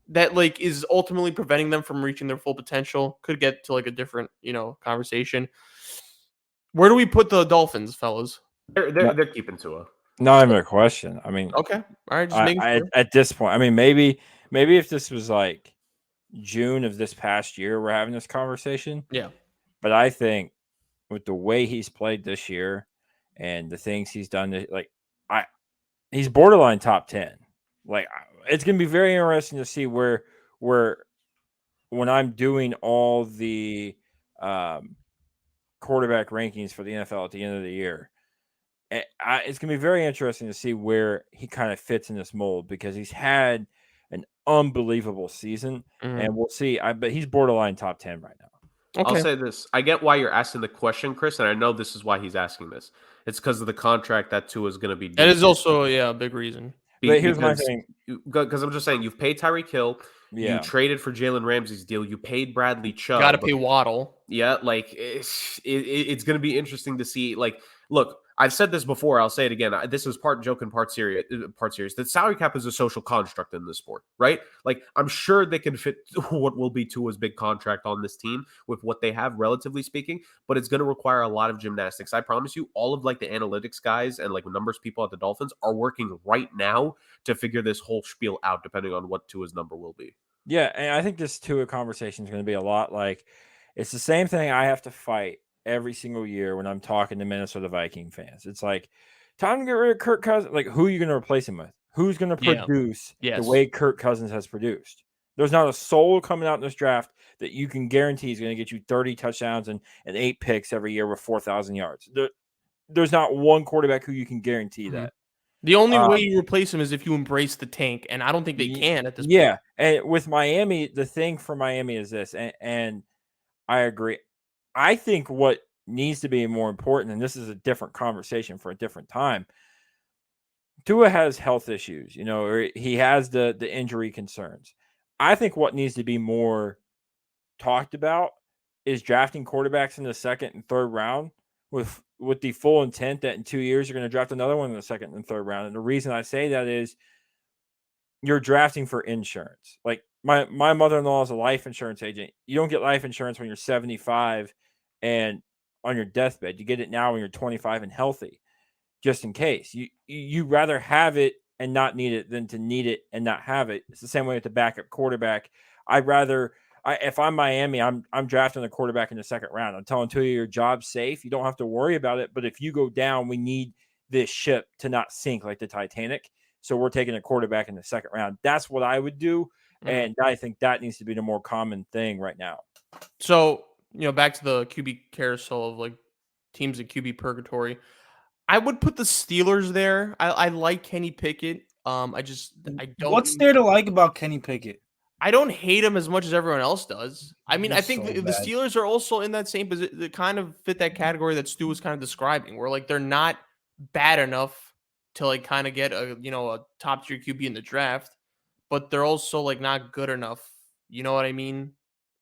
that like is ultimately preventing them from reaching their full potential. Could get to like a different, conversation. Where do we put the Dolphins, fellas? They're keeping Tua. Not even a question. I mean, okay, all right. Just making sure. At this point, I mean, maybe if this was like June of this past year, we're having this conversation. Yeah, but I think with the way he's played this year and the things he's done, he's borderline top 10. Like, it's going to be very interesting to see where when I'm doing all the quarterback rankings for the NFL at the end of the year, it's going to be very interesting to see where he kind of fits in this mold because he's had an unbelievable season, and we'll see. But he's borderline top 10 right now. Okay. I'll say this. I get why you're asking the question, Chris, and I know this is why he's asking this. It's because of the contract that Tua is going to be. That is also a big reason. But here's my thing. Because I'm just saying, you've paid Tyreek Hill. Yeah. You traded for Jalen Ramsey's deal. You paid Bradley Chubb. Got to pay Waddle. Yeah, like it's going to be interesting to see. Like, look, I've said this before. I'll say it again. This is part joke and part serious. The salary cap is a social construct in this sport, right? Like, I'm sure they can fit what will be Tua's big contract on this team with what they have, relatively speaking. But it's going to require a lot of gymnastics. I promise you, all of like the analytics guys and like numbers people at the Dolphins are working right now to figure this whole spiel out, depending on what Tua's number will be. Yeah, and I think this Tua conversation is going to be a lot like it's the same thing I have to fight every single year when I'm talking to Minnesota Viking fans. It's like, time to get rid of Kirk Cousins. Like, who are you going to replace him with? Who's going to produce the way Kirk Cousins has produced? There's not a soul coming out in this draft that you can guarantee is going to get you 30 touchdowns and 8 picks every year with 4,000 yards. There's not one quarterback who you can guarantee that. The only way you replace him is if you embrace the tank, and I don't think they can at this point. Yeah, and with Miami, the thing for Miami is this, and I agree. I think what needs to be more important, and this is a different conversation for a different time, Tua has health issues, or he has the injury concerns. I think what needs to be more talked about is drafting quarterbacks in the second and third round with the full intent that in 2 years you're going to draft another one in the second and third round. And the reason I say that is you're drafting for insurance. Like my mother-in-law is a life insurance agent. You don't get life insurance when you're 75 and on your deathbed. You get it now when you're 25 and healthy, just in case. You rather have it and not need it than to need it and not have it. It's the same way with the backup quarterback. If I'm Miami, I'm drafting a quarterback in the second round. I'm telling you, your job's safe. You don't have to worry about it. But if you go down, we need this ship to not sink like the Titanic. So we're taking a quarterback in the second round. That's what I would do. And I think that needs to be the more common thing right now. So, back to the QB carousel of like teams in QB purgatory. I would put the Steelers there. I like Kenny Pickett. I don't. What's there to like about Kenny Pickett? I don't hate him as much as everyone else does. I mean, I They're think so the bad. Steelers are also in that same position. They kind of fit that category that Stu was kind of describing, where like they're not bad enough to like kind of get a top tier QB in the draft, but they're also like not good enough. You know what I mean?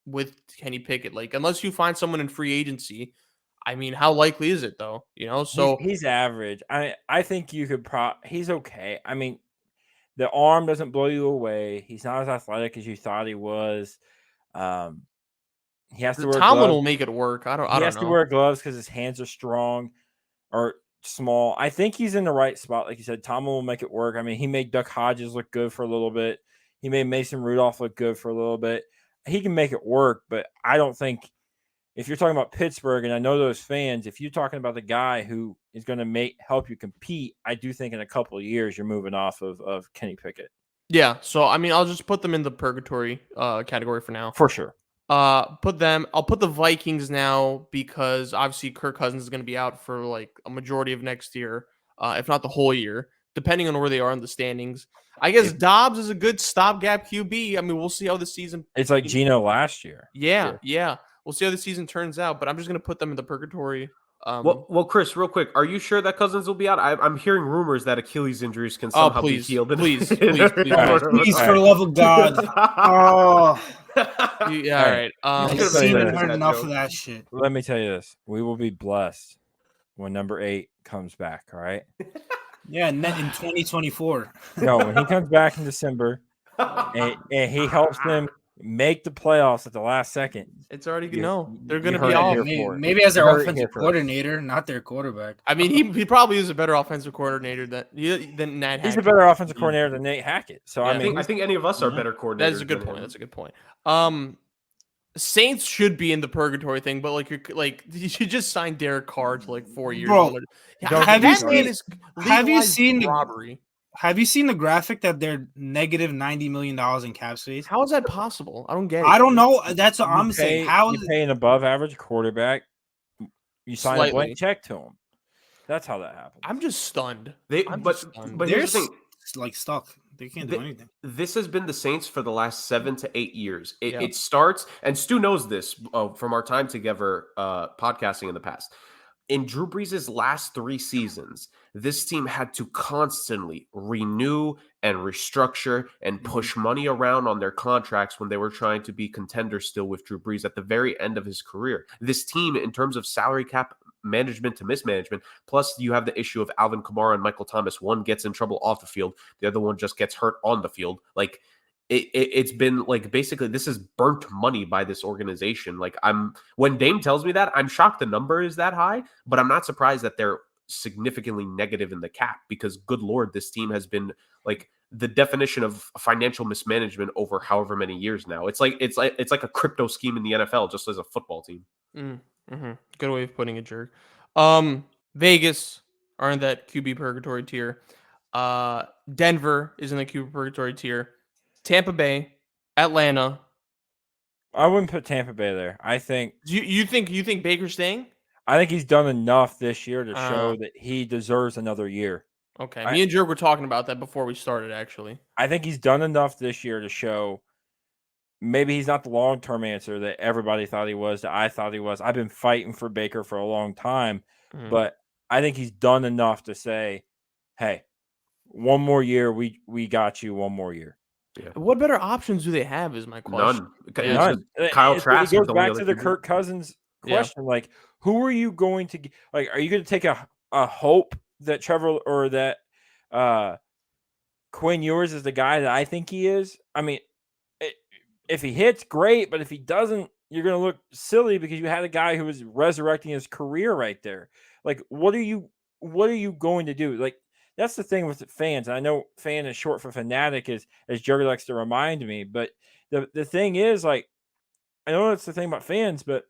With Kenny Pickett, like unless you find someone in free agency, I mean, how likely is it though? So He's average. I think you could he's okay. I mean, the arm doesn't blow you away. He's not as athletic as you thought he was. He has to wear Tomlin gloves. will make it work. I He don't has to know. wear gloves because his hands are strong or small. I think he's in the right spot. Like you said, Tomlin will make it work. I mean, he made Duck Hodges look good for a little bit. He made Mason Rudolph look good for a little bit. He can make it work, but I don't think if you're talking about Pittsburgh, and I know those fans, if you're talking about the guy who is going to help you compete, I do think in a couple of years you're moving off of Kenny Pickett. Yeah, so I mean, I'll just put them in the purgatory category for now. For sure. I'll put the Vikings now because obviously Kirk Cousins is going to be out for like a majority of next year, if not the whole year, depending on where they are in the standings. I guess Dobbs is a good stopgap QB. I mean, we'll see how the season. It's like Geno last year. Yeah. We'll see how the season turns out, but I'm just going to put them in the purgatory. Well, Chris, real quick, are you sure that Cousins will be out? I'm hearing rumors that Achilles injuries can somehow be healed. Please, for the love of God. Oh, yeah, all right. I've seen and heard enough of that shit. Let me tell you this: we will be blessed when number 8 comes back. All right. Yeah, in 2024. No, when he comes back in December, and he helps them make the playoffs at the last second. It's already they're going to be all maybe as their offensive coordinator, not their quarterback. I mean, he probably is a better offensive coordinator than Nat Hackett. He's a better offensive coordinator than Nate Hackett. So I think any of us are better coordinators. That's a good point. That's a good point. Saints should be in the purgatory thing, but you should just sign Derek Carr to like 4 years. Bro, have you seen robbery? Have you seen the graphic that they're negative $90 million in cap space? How is that possible? I don't get it. I don't know. That's what I'm saying. How you pay an above average quarterback? You sign a blank check to him. That's how that happens. I'm just stunned. But here's the thing: like stuck. They can't do anything. This has been the Saints for the last 7 to 8 years. It starts, and Stu knows this from our time together podcasting in the past. In Drew Brees' last 3 seasons, this team had to constantly renew and restructure and push money around on their contracts when they were trying to be contenders still with Drew Brees at the very end of his career. This team, in terms of salary cap management to mismanagement, plus you have the issue of Alvin Kamara and Michael Thomas. One gets in trouble off the field. The other one just gets hurt on the field. Like, it's been like basically this is burnt money by this organization. Like when Dame tells me that, I'm shocked the number is that high, but I'm not surprised that they're significantly negative in the cap because good Lord, this team has been like the definition of financial mismanagement over however many years now. It's like a crypto scheme in the NFL just as a football team. Mm-hmm. Good way of putting it, Jurg. Vegas are in that QB purgatory tier. Denver is in the QB purgatory tier. Tampa Bay, Atlanta. I wouldn't put Tampa Bay there. I think you think Baker's staying? I think he's done enough this year to show that he deserves another year. Okay, me and Jurg were talking about that before we started. Actually, I think he's done enough this year to show maybe he's not the long-term answer that everybody thought he was, that I thought he was. I've been fighting for Baker for a long time, but I think he's done enough to say, "Hey, one more year, we got you. One more year." Yeah. What better options do they have? Is my question. None. Kyle Trask. It goes back to the Kirk Cousins question. Yeah. Like, who are you going to like? Are you going to take a hope that Trevor or that Quinn Ewers is the guy that I think he is? I mean, if he hits, great, but if he doesn't, you're going to look silly because you had a guy who was resurrecting his career right there. Like, what are you going to do? Like, that's the thing with the fans. I know fan is short for fanatic, as Jurg likes to remind me. But the thing is, like, I know that's the thing about fans, but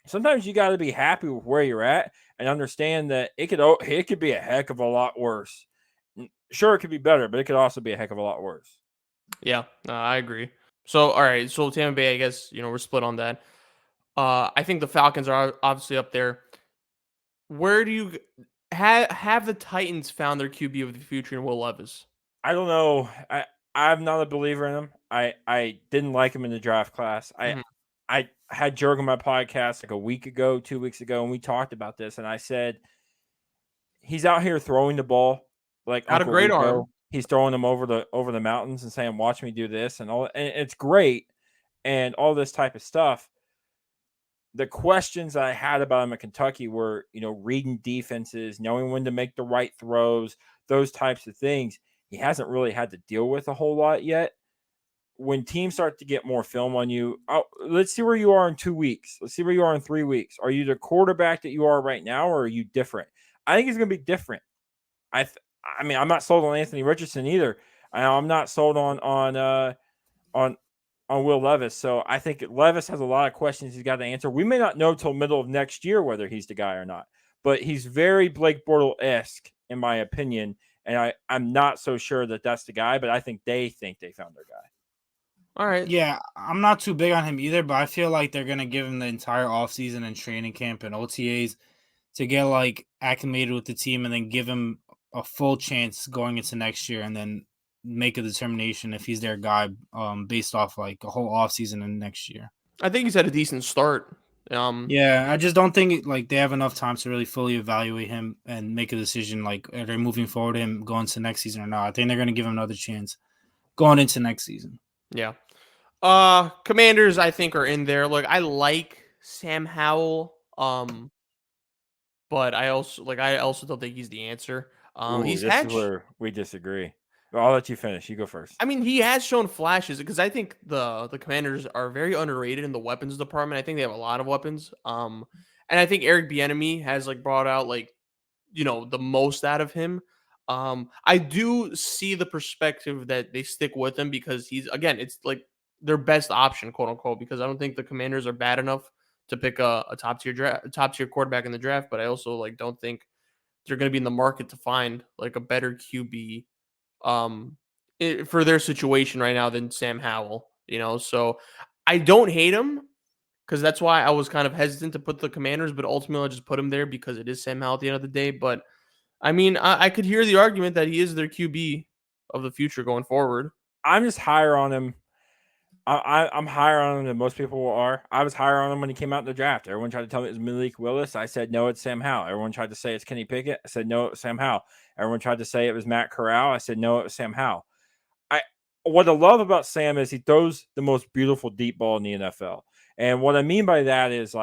sometimes you got to be happy with where you're at and understand that it could be a heck of a lot worse. Sure, it could be better, but it could also be a heck of a lot worse. Yeah, I agree. So, all right. So Tampa Bay, I guess, we're split on that. I think the Falcons are obviously up there. Where do you have the Titans found their QB of the future in Will Levis? I don't know. I'm not a believer in him. I didn't like him in the draft class. I had Jurg on my podcast like a week ago, 2 weeks ago, and we talked about this. And I said he's out here throwing the ball like Got a Uncle great Rico. arm. He's throwing them over the mountains and saying, "Watch me do this," and all. And it's great, and all this type of stuff. The questions I had about him at Kentucky were, reading defenses, knowing when to make the right throws, those types of things. He hasn't really had to deal with a whole lot yet. When teams start to get more film on you, let's see where you are in 2 weeks. Let's see where you are in 3 weeks. Are you the quarterback that you are right now, or are you different? I think he's going to be different. I mean, I'm not sold on Anthony Richardson either. I'm not sold on Will Levis. So I think Levis has a lot of questions he's got to answer. We may not know till middle of next year whether he's the guy or not, but he's very Blake Bortles-esque in my opinion. And I'm not so sure that that's the guy, but I think they found their guy. All right. Yeah, I'm not too big on him either, but I feel like they're going to give him the entire offseason and training camp and OTAs to get like acclimated with the team and then give him a full chance going into next year and then make a determination if he's their guy based off like a whole offseason and next year. I think he's had a decent start. Yeah, I just don't think they have enough time to really fully evaluate him and make a decision like are they moving forward him going to next season or not. I think they're going to give him another chance going into next season. Yeah. Commanders, I think, are in there. Look, I like Sam Howell. But I also don't think he's the answer. This is where we disagree. But I'll let you finish. You go first. I mean, he has shown flashes because I think the Commanders are very underrated in the weapons department. I think they have a lot of weapons. And I think Eric Bieniemy has brought out the most out of him. I do see the perspective that they stick with him because it's like their best option, quote unquote, because I don't think the Commanders are bad enough to pick a top tier quarterback in the draft, but I also don't think they're going to be in the market to find a better QB for their situation right now than Sam Howell, So I don't hate him because that's why I was kind of hesitant to put the Commanders, but ultimately I just put him there because it is Sam Howell at the end of the day. But I mean, I could hear the argument that he is their QB of the future going forward. I'm just higher on him. I'm higher on him than most people are. I was higher on him when he came out in the draft. Everyone tried to tell me it was Malik Willis. I said, no, it's Sam Howell. Everyone tried to say it's Kenny Pickett. I said, no, it's Sam Howell. Everyone tried to say it was Matt Corral. I said, no, it was Sam Howell. What I love about Sam is he throws the most beautiful deep ball in the NFL. And what I mean by that is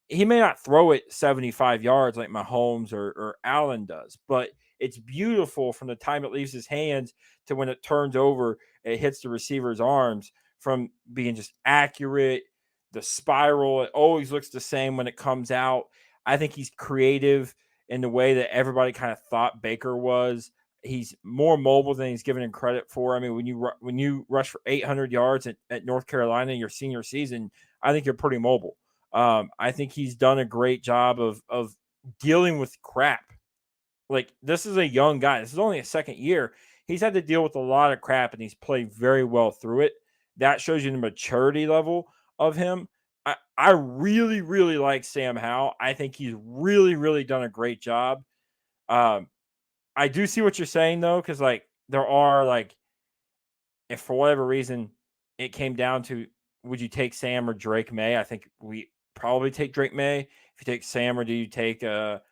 he may not throw it 75 yards like Mahomes or Allen does, but it's beautiful from the time it leaves his hands to when it turns over, it hits the receiver's arms. From being just accurate, the spiral, it always looks the same when it comes out. I think he's creative in the way that everybody kind of thought Baker was. He's more mobile than he's given him credit for. I mean, when you rush for 800 yards at North Carolina in your senior season, I think you're pretty mobile. I think he's done a great job of dealing with crap. This is a young guy. This is only his second year. He's had to deal with a lot of crap, and he's played very well through it. That shows you the maturity level of him. I really, really like Sam Howell. I think he's really, really done a great job. I do see what you're saying, though, because, there are, if for whatever reason it came down to would you take Sam or Drake May, I think we probably take Drake May. If you take Sam, or do you take Caleb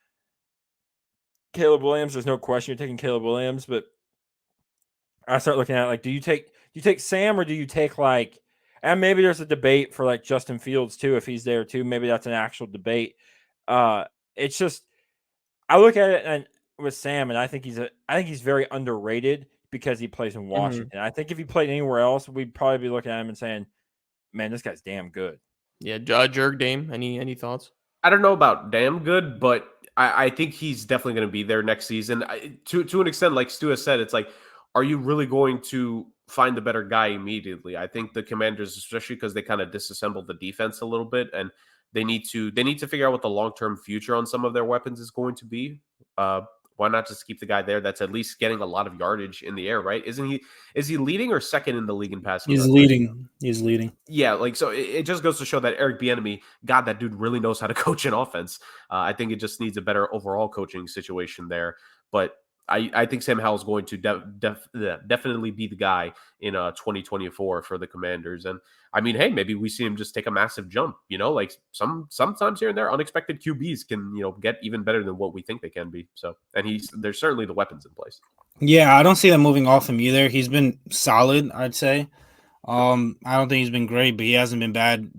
Williams? There's no question you're taking Caleb Williams, but I start looking at do you take Sam, or do you take and maybe there's a debate for Justin Fields too, if he's there too. Maybe that's an actual debate. It's just I look at it and with Sam, and I think he's very underrated because he plays in Washington. I think if he played anywhere else, we'd probably be looking at him and saying, man, this guy's damn good. Yeah, Jurg, Dame, any thoughts? I don't know about damn good, but I think he's definitely going to be there next season. To an extent, like Stu has said, it's are you really going to find a better guy immediately? I think the Commanders, especially because they kind of disassembled the defense a little bit, and they need to figure out what the long-term future on some of their weapons is going to be. Why not just keep the guy there that's at least getting a lot of yardage in the air, right? Is he leading or second in the league in passing? He's leading. He's leading. Yeah, so it just goes to show that Eric Bieniemy, God, that dude really knows how to coach an offense. I think it just needs a better overall coaching situation there. But I think Sam Howell's going to definitely be the guy in 2024 for the Commanders. And I mean, hey, maybe we see him just take a massive jump. Like sometimes here and there, unexpected QBs can get even better than what we think they can be. So, and there's certainly the weapons in place. Yeah, I don't see them moving off him either. He's been solid, I'd say. I don't think he's been great, but he hasn't been bad.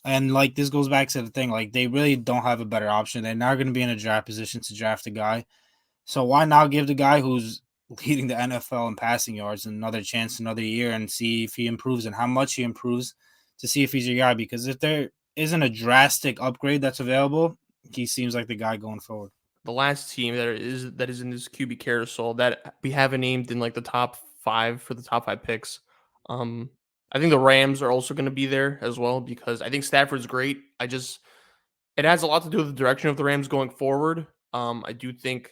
And like this goes back to the thing, like they really don't have a better option. They're not going to be in a draft position to draft a guy. So why not give the guy who's leading the NFL in passing yards another chance, another year, and see if he improves and how much he improves to see if he's your guy? Because if there isn't a drastic upgrade that's available, he seems like the guy going forward. The last team that is in this QB carousel that we haven't named in like the top 5 for the top 5 picks. I think the Rams are also going to be there as well because I think Stafford's great. It has a lot to do with the direction of the Rams going forward. I do think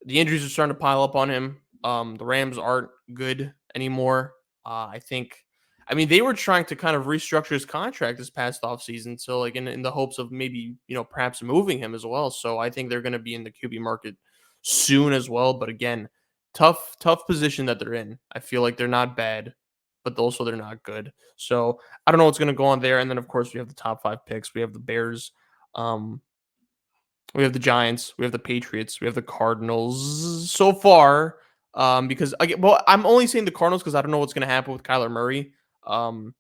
the injuries are starting to pile up on him. The Rams aren't good anymore. They were trying to kind of restructure his contract this past offseason. So like in the hopes of maybe, perhaps moving him as well. So I think they're going to be in the QB market soon as well. But again, tough position that they're in. I feel like they're not bad, but also they're not good. So I don't know what's going to go on there. And then of course we have the top 5 picks. We have the Bears. We have the Giants, we have the Patriots, we have the Cardinals so far. Because I'm only saying the Cardinals because I don't know what's going to happen with Kyler Murray. And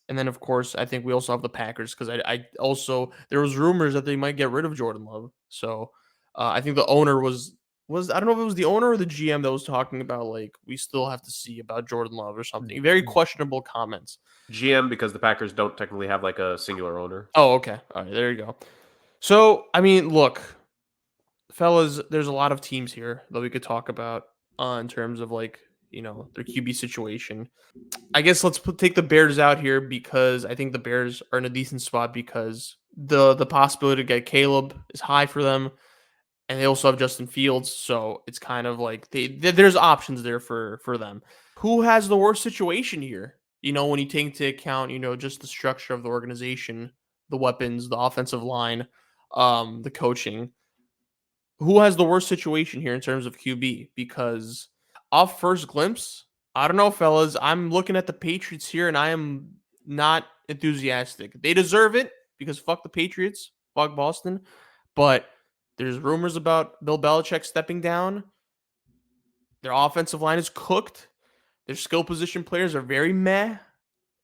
then of course I think we also have the Packers because I also there was rumors that they might get rid of Jordan Love. So I think the owner was I don't know if it was the owner or the GM that was talking about like we still have to see about Jordan Love or something. Very questionable comments. GM because the Packers don't technically have like a singular owner. Oh, okay. All right, there you go. So, I mean, look, fellas, there's a lot of teams here that we could talk about in terms of like, their QB situation. I guess let's take the Bears out here because I think the Bears are in a decent spot because the possibility to get Caleb is high for them. And they also have Justin Fields. So it's kind of like there's options there for them. Who has the worst situation here? When you take into account, just the structure of the organization, the weapons, the offensive line, the coaching. Who has the worst situation here in terms of QB? Because off first glimpse, I don't know, fellas. I'm looking at the Patriots here, and I am not enthusiastic. They deserve it because fuck the Patriots, fuck Boston. But there's rumors about Bill Belichick stepping down. Their offensive line is cooked. Their skill position players are very meh.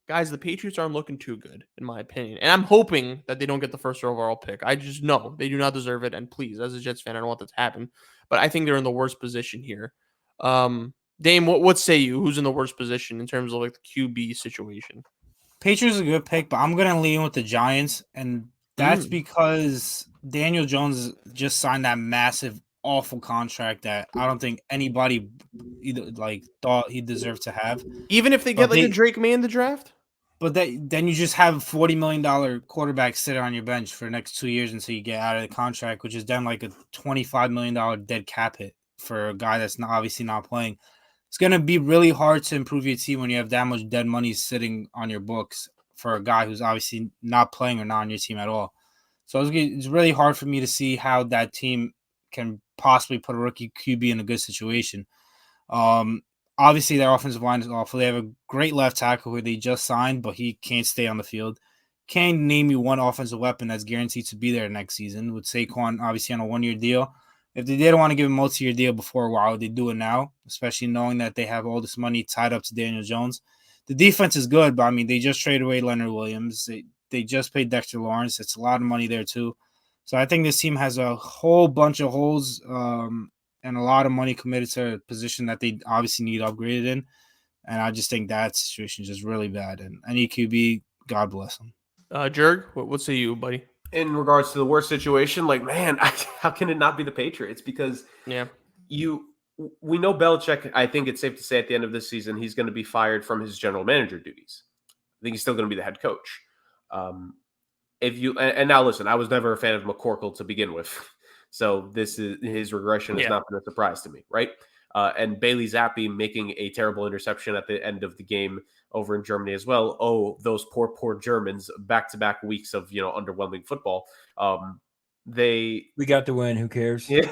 Guys, the Patriots aren't looking too good, in my opinion. And I'm hoping that they don't get the first overall pick. I just know they do not deserve it. And please, as a Jets fan, I don't want that to happen. But I think they're in the worst position here. Dame, what say you? Who's in the worst position in terms of like the QB situation? Patriots is a good pick, but I'm going to lean with the Giants. And that's because Daniel Jones just signed that massive, awful contract that I don't think anybody either thought he deserved to have. Even if they get a Drake May in the draft? But then you just have $40 million quarterback sitting on your bench for the next 2 years until you get out of the contract, which is then like a $25 million dead cap hit for a guy that's obviously not playing. It's going to be really hard to improve your team when you have that much dead money sitting on your books for a guy who's obviously not playing or not on your team at all. So it's really hard for me to see how that team can possibly put a rookie QB in a good situation. Obviously, their offensive line is awful. They have a great left tackle who they just signed, but he can't stay on the field. Can't name you one offensive weapon that's guaranteed to be there next season. With Saquon obviously on a 1-year deal. If they didn't want to give him a multi-year deal before, why would they do it now? Especially knowing that they have all this money tied up to Daniel Jones. The defense is good, but I mean, they just traded away Leonard Williams. They just paid Dexter Lawrence. It's a lot of money there too. So I think this team has a whole bunch of holes and a lot of money committed to a position that they obviously need upgraded in. And I just think that situation is just really bad. And any QB, God bless them. Jurg, what say you, buddy? In regards to the worst situation, like, man, how can it not be the Patriots? Because we know Belichick, I think it's safe to say at the end of this season, he's going to be fired from his general manager duties. I think he's still going to be the head coach. And now listen, I was never a fan of McCorkle to begin with. So his regression has not been a surprise to me, right? And Bailey Zappi making a terrible interception at the end of the game over in Germany as well. Oh, those poor Germans, back-to-back weeks of, underwhelming football. We got the win. Who cares? Yeah.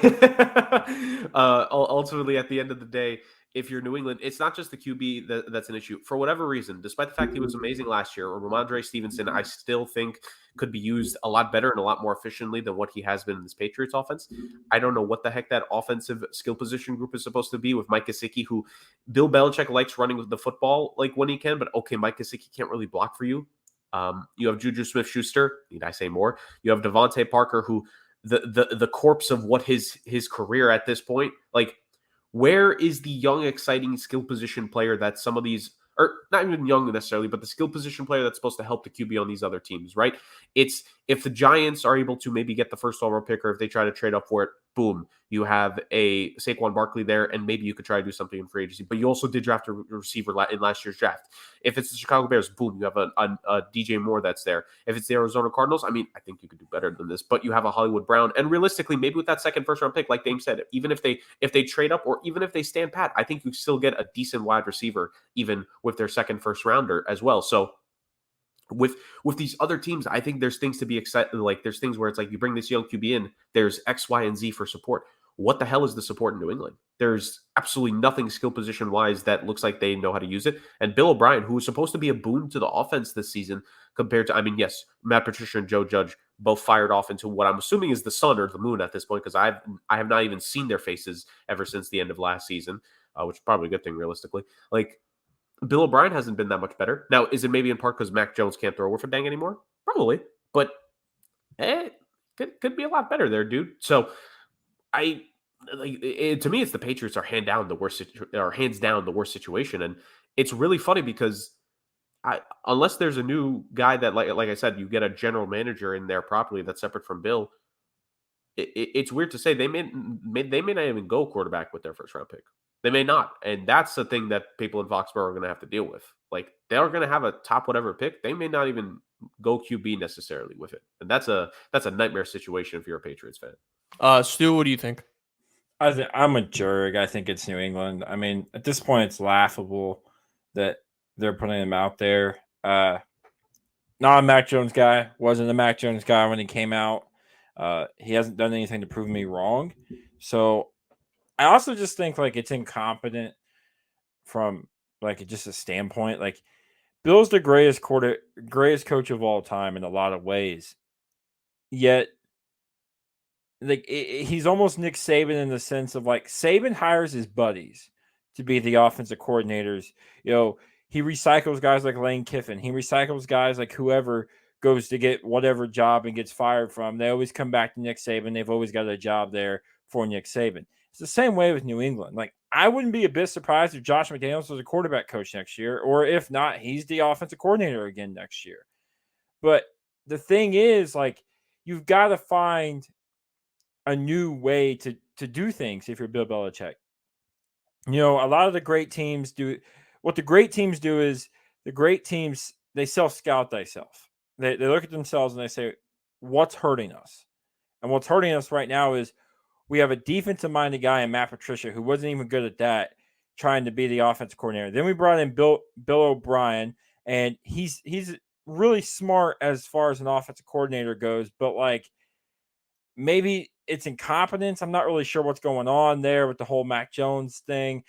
Ultimately, at the end of the day, if you're New England, it's not just the QB that's an issue. For whatever reason, despite the fact he was amazing last year, or Ramondre Stevenson, I still think could be used a lot better and a lot more efficiently than what he has been in this Patriots offense. I don't know what the heck that offensive skill position group is supposed to be with Mike Gesicki, who Bill Belichick likes running with the football like when he can, but okay, Mike Gesicki can't really block for you. You have Juju Smith-Schuster. Need I say more? You have Devontae Parker, who the corpse of what his career at this point, like, where is the young, exciting skill position player that some of these, or not even young necessarily, but the skill position player that's supposed to help the QB on these other teams, right? It's if the Giants are able to maybe get the first overall pick, or if they try to trade up for it, boom, you have a Saquon Barkley there, and maybe you could try to do something in free agency. But you also did draft a receiver in last year's draft. If it's the Chicago Bears, boom, you have a DJ Moore that's there. If it's the Arizona Cardinals, I mean, I think you could do better than this, but you have a Hollywood Brown. And realistically, maybe with that second first-round pick, like Dame said, even if they trade up, or even if they stand pat, I think you still get a decent wide receiver, even with their second first-rounder as well. So with these other teams, I think there's things to be excited. Like, there's things where it's like, you bring this young QB in, there's X, Y, and Z for support. What the hell is the support in New England? There's absolutely nothing skill position wise that looks like they know how to use it. And Bill O'Brien, who was supposed to be a boon to the offense this season, compared to, I mean, yes, Matt Patricia and Joe Judge both fired off into what I'm assuming is the sun or the moon at this point, because I have not even seen their faces ever since the end of last season, which is probably a good thing realistically. Like, Bill O'Brien hasn't been that much better. Now, is it maybe in part because Mac Jones can't throw worth a dang anymore? Probably, but could be a lot better there, dude. So to me, it's the Patriots are hands down the worst situation, and it's really funny because unless there's a new guy that, like I said, you get a general manager in there properly that's separate from Bill. It's weird to say they may not even go quarterback with their first round pick. They may not, and that's the thing that people in Foxborough are going to have to deal with. Like, they are going to have a top whatever pick. They may not even go QB necessarily with it, and that's a nightmare situation if you're a Patriots fan. Stu, what do you think? I'm a Jurg. I think it's New England. I mean, at this point, it's laughable that they're putting him out there. Not a Mac Jones guy. Wasn't a Mac Jones guy when he came out. He hasn't done anything to prove me wrong. So I also just think, like, it's incompetent from, like, just a standpoint. Like, Bill's the greatest coach of all time in a lot of ways. Yet, like, he's almost Nick Saban in the sense of, like, Saban hires his buddies to be the offensive coordinators. You know, he recycles guys like Lane Kiffin. He recycles guys like whoever goes to get whatever job and gets fired from. They always come back to Nick Saban. They've always got a job there for Nick Saban. It's the same way with New England. Like, I wouldn't be a bit surprised if Josh McDaniels was a quarterback coach next year, or if not, he's the offensive coordinator again next year. But the thing is, like, you've got to find a new way to do things if you're Bill Belichick. You know, a lot of the great teams do what the great teams do is the great teams, they self-scout themselves. They look at themselves and they say, what's hurting us? And what's hurting us right now is we have a defensive-minded guy in Matt Patricia who wasn't even good at that, trying to be the offensive coordinator. Then we brought in Bill O'Brien, and he's really smart as far as an offensive coordinator goes, but, like, maybe it's incompetence. I'm not really sure what's going on there with the whole Mac Jones thing.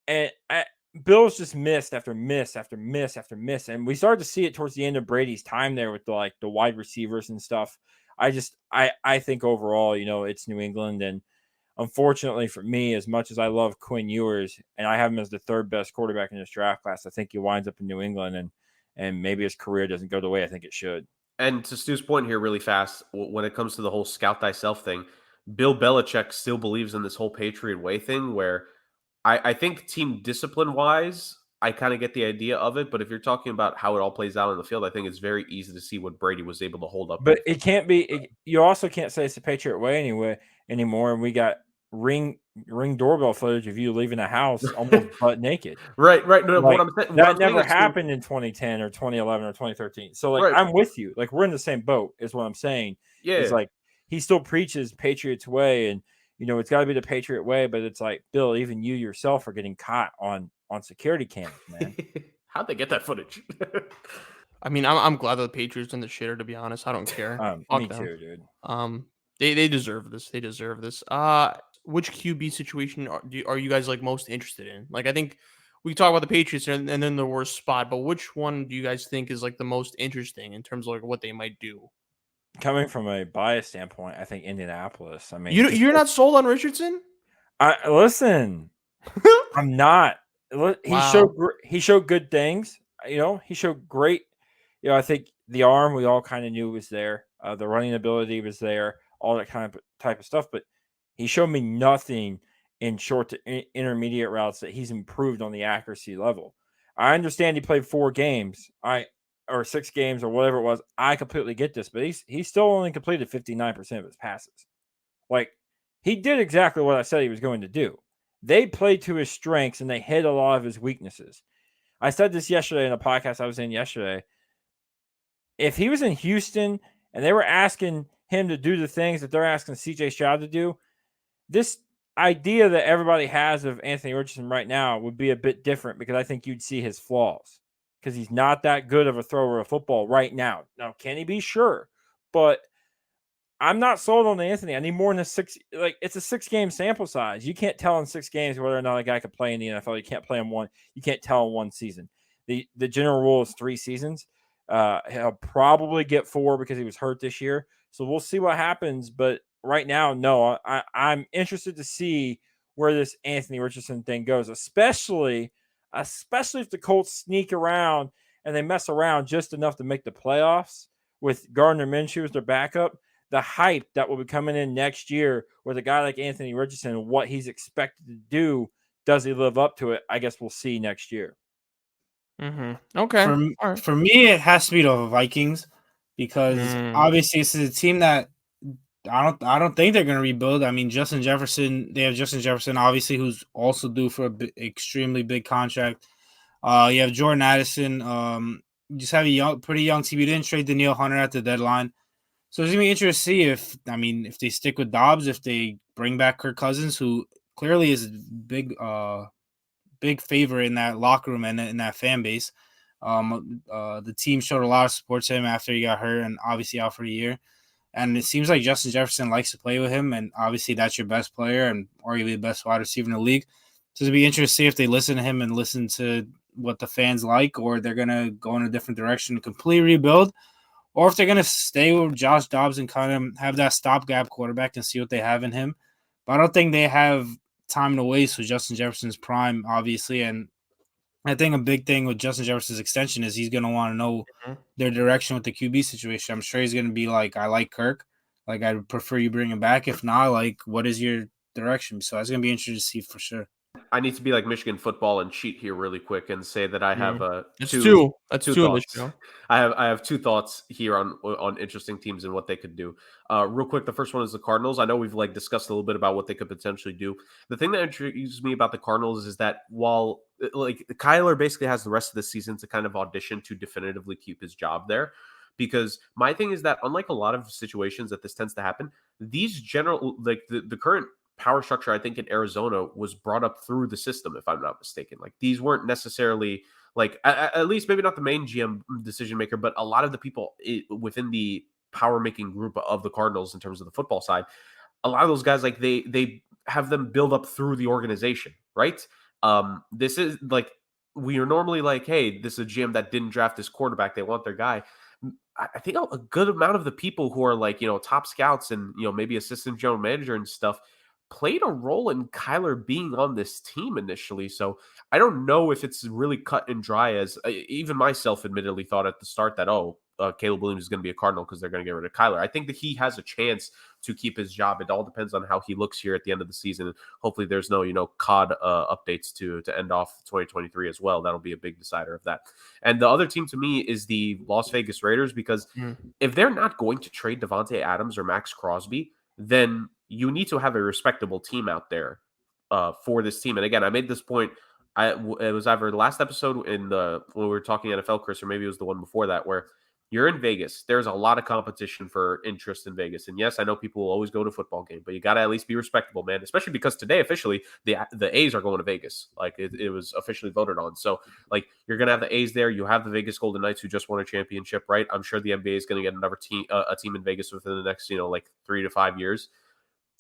And Bill's just missed after miss after miss after miss. And we started to see it towards the end of Brady's time there with the wide receivers and stuff. I think overall, you know, it's New England. And unfortunately for me, as much as I love Quinn Ewers and I have him as the third best quarterback in this draft class, I think he winds up in New England and maybe his career doesn't go the way I think it should. And to Stu's point here really fast, when it comes to the whole scout thyself thing, Bill Belichick still believes in this whole Patriot way thing where I think team discipline-wise, I kind of get the idea of it. But if you're talking about how it all plays out in the field, I think it's very easy to see what Brady was able to hold up. But it can't be – you also can't say it's the Patriot way anymore. And we got ring doorbell footage of you leaving a house almost butt naked. Right. No, like, that never happened in 2010 or 2011 or 2013. So, like, right. I'm with you. Like, we're in the same boat is what I'm saying. Yeah. It's like he still preaches Patriots way, and, you know, it's got to be the Patriot way. But it's like, Bill, even you yourself are getting caught on security cams, man. How'd they get that footage? I mean, I'm glad that the Patriots in the shitter, to be honest. I don't care. Me too, dude. They deserve this. They deserve this. Which QB situation are you guys like most interested in? Like, I think we talk about the Patriots and then the worst spot, but which one do you guys think is like the most interesting in terms of like what they might do? Coming from a bias standpoint, I think Indianapolis. I mean, You're not sold on Richardson? Listen, I'm not. He showed good things. He showed great. I think the arm we all kind of knew was there. The running ability was there. All that kind of type of stuff. But he showed me nothing in short to intermediate routes that he's improved on the accuracy level. I understand he played 4 games. Or 6 games or whatever it was. I completely get this, but he still only completed 59% of his passes. Like, he did exactly what I said he was going to do. They played to his strengths and they hit a lot of his weaknesses. I said this yesterday in a podcast I was in yesterday. If he was in Houston and they were asking him to do the things that they're asking CJ Stroud to do, this idea that everybody has of Anthony Richardson right now would be a bit different because I think you'd see his flaws because he's not that good of a thrower of football right now. Now, can he be? Sure. But I'm not sold on Anthony. I need more than a 6. Like, it's a 6-game sample size. You can't tell in 6 games whether or not a guy could play in the NFL. You can't play in one. You can't tell in one season. The general rule is 3 seasons. He'll probably get 4 because he was hurt this year. So we'll see what happens. But right now, no. I'm interested to see where this Anthony Richardson thing goes, especially if the Colts sneak around and they mess around just enough to make the playoffs with Gardner Minshew as their backup. The hype that will be coming in next year with a guy like Anthony Richardson and what he's expected to do, does he live up to it? I guess we'll see next year. Mm-hmm. Okay. For me, it has to be the Vikings because obviously this is a team that I don't think they're going to rebuild. I mean, they have Justin Jefferson, obviously, who's also due for an extremely big contract. You have Jordan Addison. You just have a pretty young team. You didn't trade Danielle Hunter at the deadline. So it's going to be interesting to see if they stick with Dobbs, if they bring back Kirk Cousins, who clearly is a big favorite in that locker room and in that fan base. The team showed a lot of support to him after he got hurt and obviously out for a year. And it seems like Justin Jefferson likes to play with him, and obviously that's your best player and arguably the best wide receiver in the league. So it'll be interesting to see if they listen to him and listen to what the fans like, or they're going to go in a different direction and completely rebuild. Or if they're going to stay with Josh Dobbs and kind of have that stopgap quarterback and see what they have in him. But I don't think they have time to waste with Justin Jefferson's prime, obviously. And I think a big thing with Justin Jefferson's extension is he's going to want to know their direction with the QB situation. I'm sure he's going to be like, I like Kirk. Like, I'd prefer you bring him back. If not, like, what is your direction? So it's going to be interesting to see for sure. I need to be like Michigan football and cheat here really quick and say that I have two thoughts. I have 2 thoughts here on interesting teams and what they could do. Real quick, the first one is the Cardinals. I know we've discussed a little bit about what they could potentially do. The thing that intrigues me about the Cardinals is that while Kyler basically has the rest of the season to kind of audition to definitively keep his job there. Because my thing is that unlike a lot of situations that this tends to happen, these the current power structure, I think, in Arizona was brought up through the system, if I'm not mistaken. Like, these weren't necessarily at least maybe not the main GM decision maker, but a lot of the people within the power making group of the Cardinals in terms of the football side, a lot of those guys, they have them build up through the organization, right? This is we are normally hey, this is a GM that didn't draft this quarterback. They want their guy. I think a good amount of the people who are top scouts and, maybe assistant general manager and stuff played a role in Kyler being on this team initially. So I don't know if it's really cut and dry, as even myself admittedly thought at the start that, Caleb Williams is going to be a Cardinal because they're going to get rid of Kyler. I think that he has a chance to keep his job. It all depends on how he looks here at the end of the season. Hopefully there's no, COD updates to end off 2023 as well. That'll be a big decider of that. And the other team to me is the Las Vegas Raiders, because if they're not going to trade Devontae Adams or Max Crosby, then you need to have a respectable team out there for this team. And again, I made this point. It was either the last episode when we were talking NFL, Chris, or maybe it was the one before that, where You're in Vegas. There's a lot of competition for interest in Vegas. And yes, I know people will always go to football game, but you got to at least be respectable, man, especially because today, officially, the A's are going to Vegas. Like it was officially voted on. So like you're going to have the A's there. You have the Vegas Golden Knights who just won a championship, right? I'm sure the NBA is going to get another team, a team in Vegas within the next, like 3 to 5 years.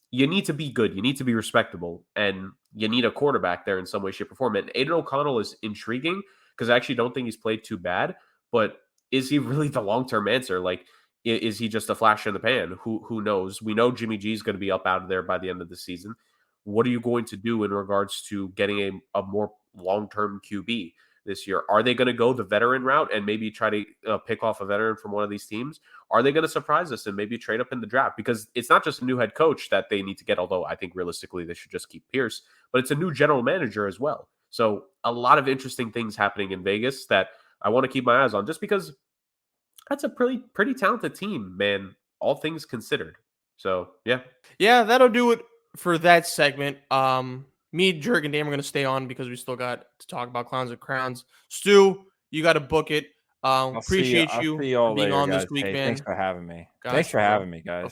You need to be good. You need to be respectable. And you need a quarterback there in some way, shape, or form. And Aiden O'Connell is intriguing because I actually don't think he's played too bad, but is he really the long-term answer? Like, is he just a flash in the pan? Who knows? We know Jimmy G is going to be up out of there by the end of the season. What are you going to do in regards to getting a more long-term QB this year? Are they going to go the veteran route and maybe try to pick off a veteran from one of these teams? Are they going to surprise us and maybe trade up in the draft? Because it's not just a new head coach that they need to get, although I think realistically they should just keep Pierce, but it's a new general manager as well. So a lot of interesting things happening in Vegas that I want to keep my eyes on just because that's a pretty talented team, man, all things considered. So, yeah. Yeah, that'll do it for that segment. Me, Jurg, and Dan are going to stay on because we still got to talk about Clowns and Crowns. Stu, you got to book it. Appreciate you for being on guys. this week, hey, man. Thanks for having me. Gotcha, thanks for having me, guys.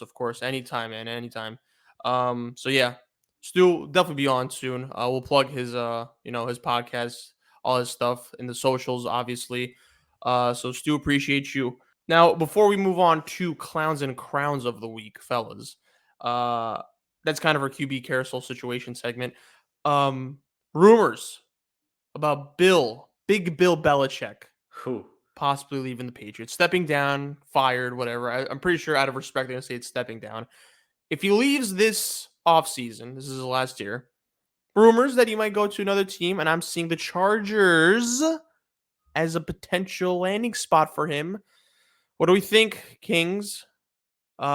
Of course. Anytime, man. Anytime. So yeah, Stu will definitely be on soon. We'll plug his his podcast, all his stuff in the socials, obviously. So Stu, appreciate you. Now, before we move on to Clowns and Crowns of the week, fellas, that's kind of our QB carousel situation segment. Rumors about Big Bill Belichick, possibly leaving the Patriots, stepping down, fired, whatever. I'm pretty sure out of respect, they're going to say it's stepping down. If he leaves this offseason, this is his last year, rumors that he might go to another team, and I'm seeing the Chargers as a potential landing spot for him. What do we think, Kings? Bill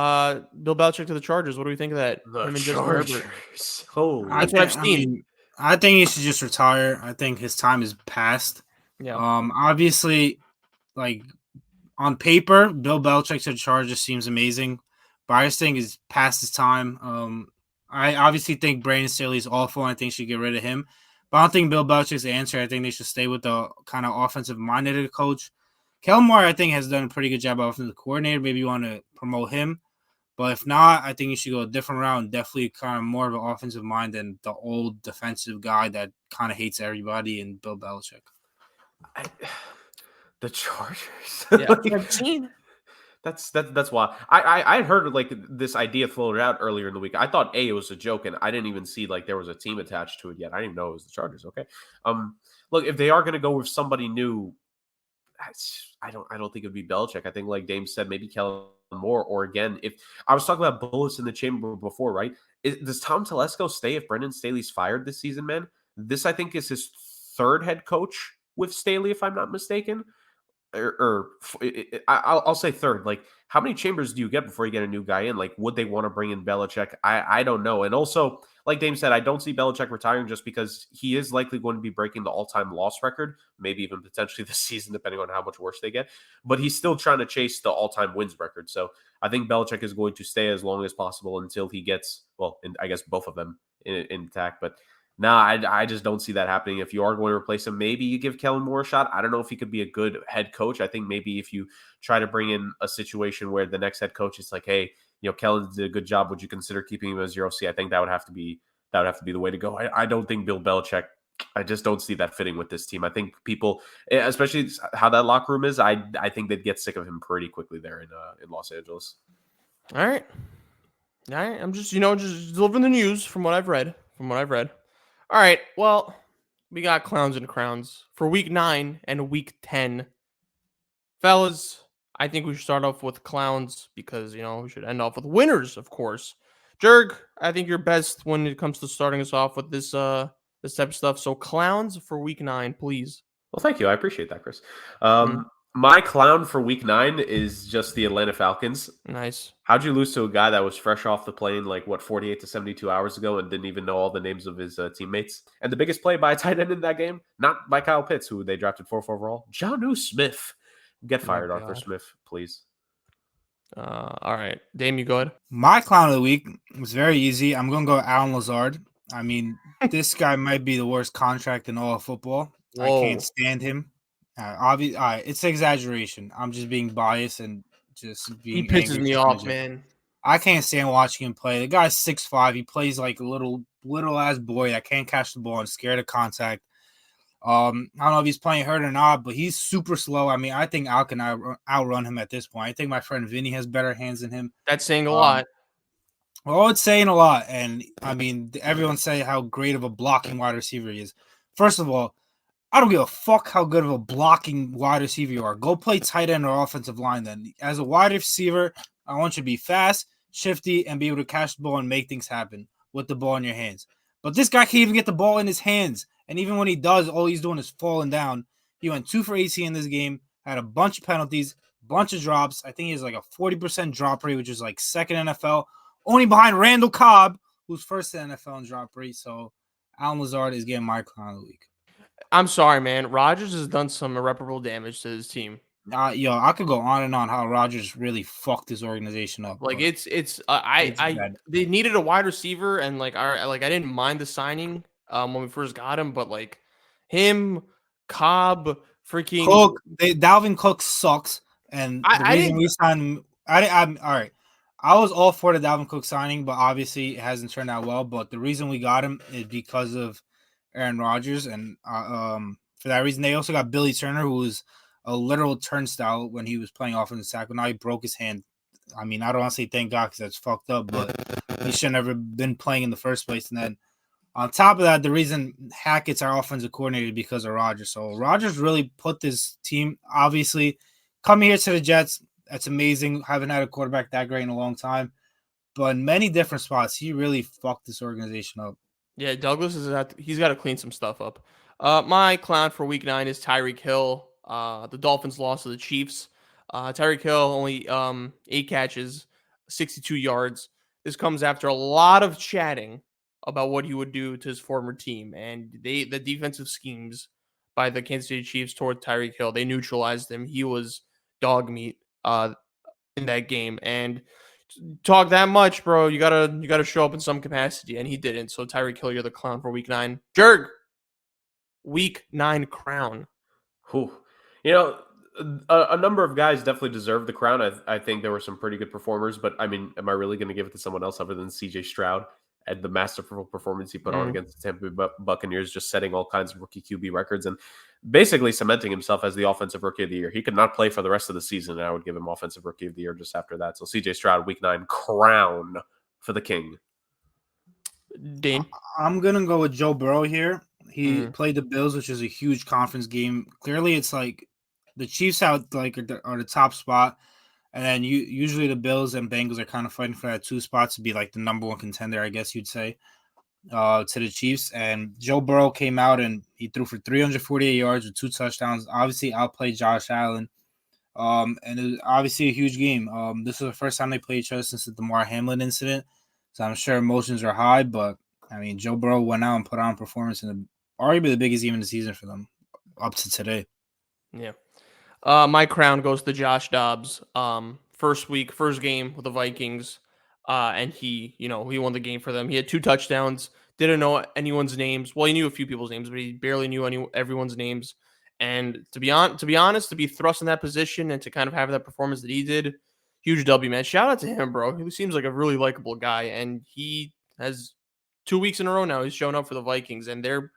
Belichick to the Chargers. What do we think of that? The Chargers. That's what I've seen. I think he should just retire. I think his time is past. Yeah. Obviously, like on paper, Bill Belichick to the Chargers seems amazing, but I just think he's past his time. I obviously think Brandon Staley is awful, and I think should get rid of him. But I don't think Bill Belichick's the answer. I think they should stay with the kind of offensive-minded coach. Kellen Moore, I think, has done a pretty good job of offensive coordinator. Maybe you want to promote him. But if not, I think you should go a different route and definitely kind of more of an offensive mind than the old defensive guy that kind of hates everybody and Bill Belichick. The Chargers. Yeah, I've seen. That's why I heard like this idea floated out earlier in the week. I thought it was a joke, and I didn't even see like there was a team attached to it yet. I didn't even know it was the Chargers. Okay, look, if they are going to go with somebody new, I don't think it would be Belichick. I think like Dame said, maybe Kellen Moore, or again, if I was talking about bullets in the chamber before, right? Does Tom Telesco stay if Brendan Staley's fired this season, man? This I think is his third head coach with Staley, if I'm not mistaken. I'll say third. Like, how many chambers do you get before you get a new guy in? Like, would they want to bring in Belichick? I don't know. And also, like Dame said, I don't see Belichick retiring just because he is likely going to be breaking the all-time loss record, maybe even potentially this season, depending on how much worse they get. But he's still trying to chase the all-time wins record. So I think Belichick is going to stay as long as possible until he gets, well, and I guess both of them intact. But I just don't see that happening. If you are going to replace him, maybe you give Kellen Moore a shot. I don't know if he could be a good head coach. I think maybe if you try to bring in a situation where the next head coach is like, hey, Kellen did a good job. Would you consider keeping him as your OC? I think that would have to be the way to go. I don't think Bill Belichick, I just don't see that fitting with this team. I think people, especially how that locker room is, I think they'd get sick of him pretty quickly there in Los Angeles. All right. I'm just, just delivering the news from what I've read. All right, well, we got Clowns and Crowns for Week 9 and Week 10. Fellas, I think we should start off with Clowns because, we should end off with winners, of course. Jurg, I think you're best when it comes to starting us off with this type of stuff. So Clowns for Week 9, please. Well, thank you. I appreciate that, Chris. My clown for Week 9 is just the Atlanta Falcons. Nice. How'd you lose to a guy that was fresh off the plane 48 to 72 hours ago and didn't even know all the names of his teammates? And the biggest play by a tight end in that game, not by Kyle Pitts, who they drafted 4th overall, Jonnu Smith. Get fired, Arthur Smith, please. All right. Dame, you go ahead. My clown of the week was very easy. I'm going to go Alan Lazard. I mean, this guy might be the worst contract in all of football. Whoa. I can't stand him. It's exaggeration. I'm just being biased and just He being pisses angry. me off, man. I can't stand watching him play. The guy's 6'5". He plays like a little ass boy that can't catch the ball and scared of contact. I don't know if he's playing hurt or not, but he's super slow. I mean, I think Al can outrun him at this point. I think my friend Vinny has better hands than him. That's saying a lot. Well, it's saying a lot. And I mean, everyone say how great of a blocking wide receiver he is. First of all, I don't give a fuck how good of a blocking wide receiver you are. Go play tight end or offensive line then. As a wide receiver, I want you to be fast, shifty, and be able to catch the ball and make things happen with the ball in your hands. But this guy can't even get the ball in his hands. And even when he does, all he's doing is falling down. He went 2 for 18 in this game, had a bunch of penalties, bunch of drops. I think he has like a 40% drop rate, which is like second NFL, only behind Randall Cobb, who's first in NFL in drop rate. So Alan Lazard is getting my clown of the week. I'm sorry, man. Rodgers has done some irreparable damage to his team. I could go on and on how Rodgers really fucked this organization up. Like they needed a wide receiver, and I didn't mind the signing when we first got him, but like him, Cobb, freaking Cook, Dalvin Cook sucks, and the reason we signed him, I'm all right. I was all for the Dalvin Cook signing, but obviously it hasn't turned out well. But the reason we got him is because of Aaron Rodgers, and for that reason, they also got Billy Turner, who was a literal turnstile when he was playing offensive tackle. Now he broke his hand. I mean, I don't want to say thank God because that's fucked up, but he should never been playing in the first place. And then on top of that, the reason Hackett's our offensive coordinator is because of Rodgers. So Rodgers really put this team, obviously, coming here to the Jets. That's amazing. Haven't had a quarterback that great in a long time. But in many different spots, he really fucked this organization up. Yeah, Douglas he's got to clean some stuff up. My clown for week 9 is Tyreek Hill. The Dolphins lost to the Chiefs. Tyreek Hill only 8 catches, 62 yards. This comes after a lot of chatting about what he would do to his former team, and the defensive schemes by the Kansas City Chiefs toward Tyreek Hill, they neutralized him. He was dog meat in that game, and talk that much, bro. You gotta show up in some capacity, and he didn't. So Tyreek Hill, you're the clown for week 9. Jurg, week 9 crown. Whew. You know, a number of guys definitely deserve the crown. I think there were some pretty good performers, but I mean, am I really going to give it to someone else other than CJ Stroud and the masterful performance he put on against the Tampa Bay Buccaneers, just setting all kinds of rookie QB records and basically cementing himself as the offensive rookie of the year. He could not play for the rest of the season, and I would give him offensive rookie of the year just after that. So CJ Stroud, week 9, crown for the king. Dane? I'm going to go with Joe Burrow here. He played the Bills, which is a huge conference game. Clearly, it's like the Chiefs are the top spot, and then usually the Bills and Bengals are kind of fighting for that 2 spots to be like the number 1 contender, I guess you'd say, to the Chiefs. And Joe Burrow came out and he threw for 348 yards with 2 touchdowns. Obviously, outplayed Josh Allen, and it was obviously a huge game. This was the first time they played each other since the Damar Hamlin incident, so I'm sure emotions are high. But I mean, Joe Burrow went out and put on a performance in arguably the biggest game of the season for them up to today. Yeah. My crown goes to Josh Dobbs. First game with the Vikings. And he won the game for them. He had 2 touchdowns, didn't know anyone's names. Well, he knew a few people's names, but he barely knew everyone's names. And to be honest, to be thrust in that position and to kind of have that performance that he did, huge W, man. Shout out to him, bro. He seems like a really likable guy, and he has 2 weeks in a row now. He's shown up for the Vikings, and they're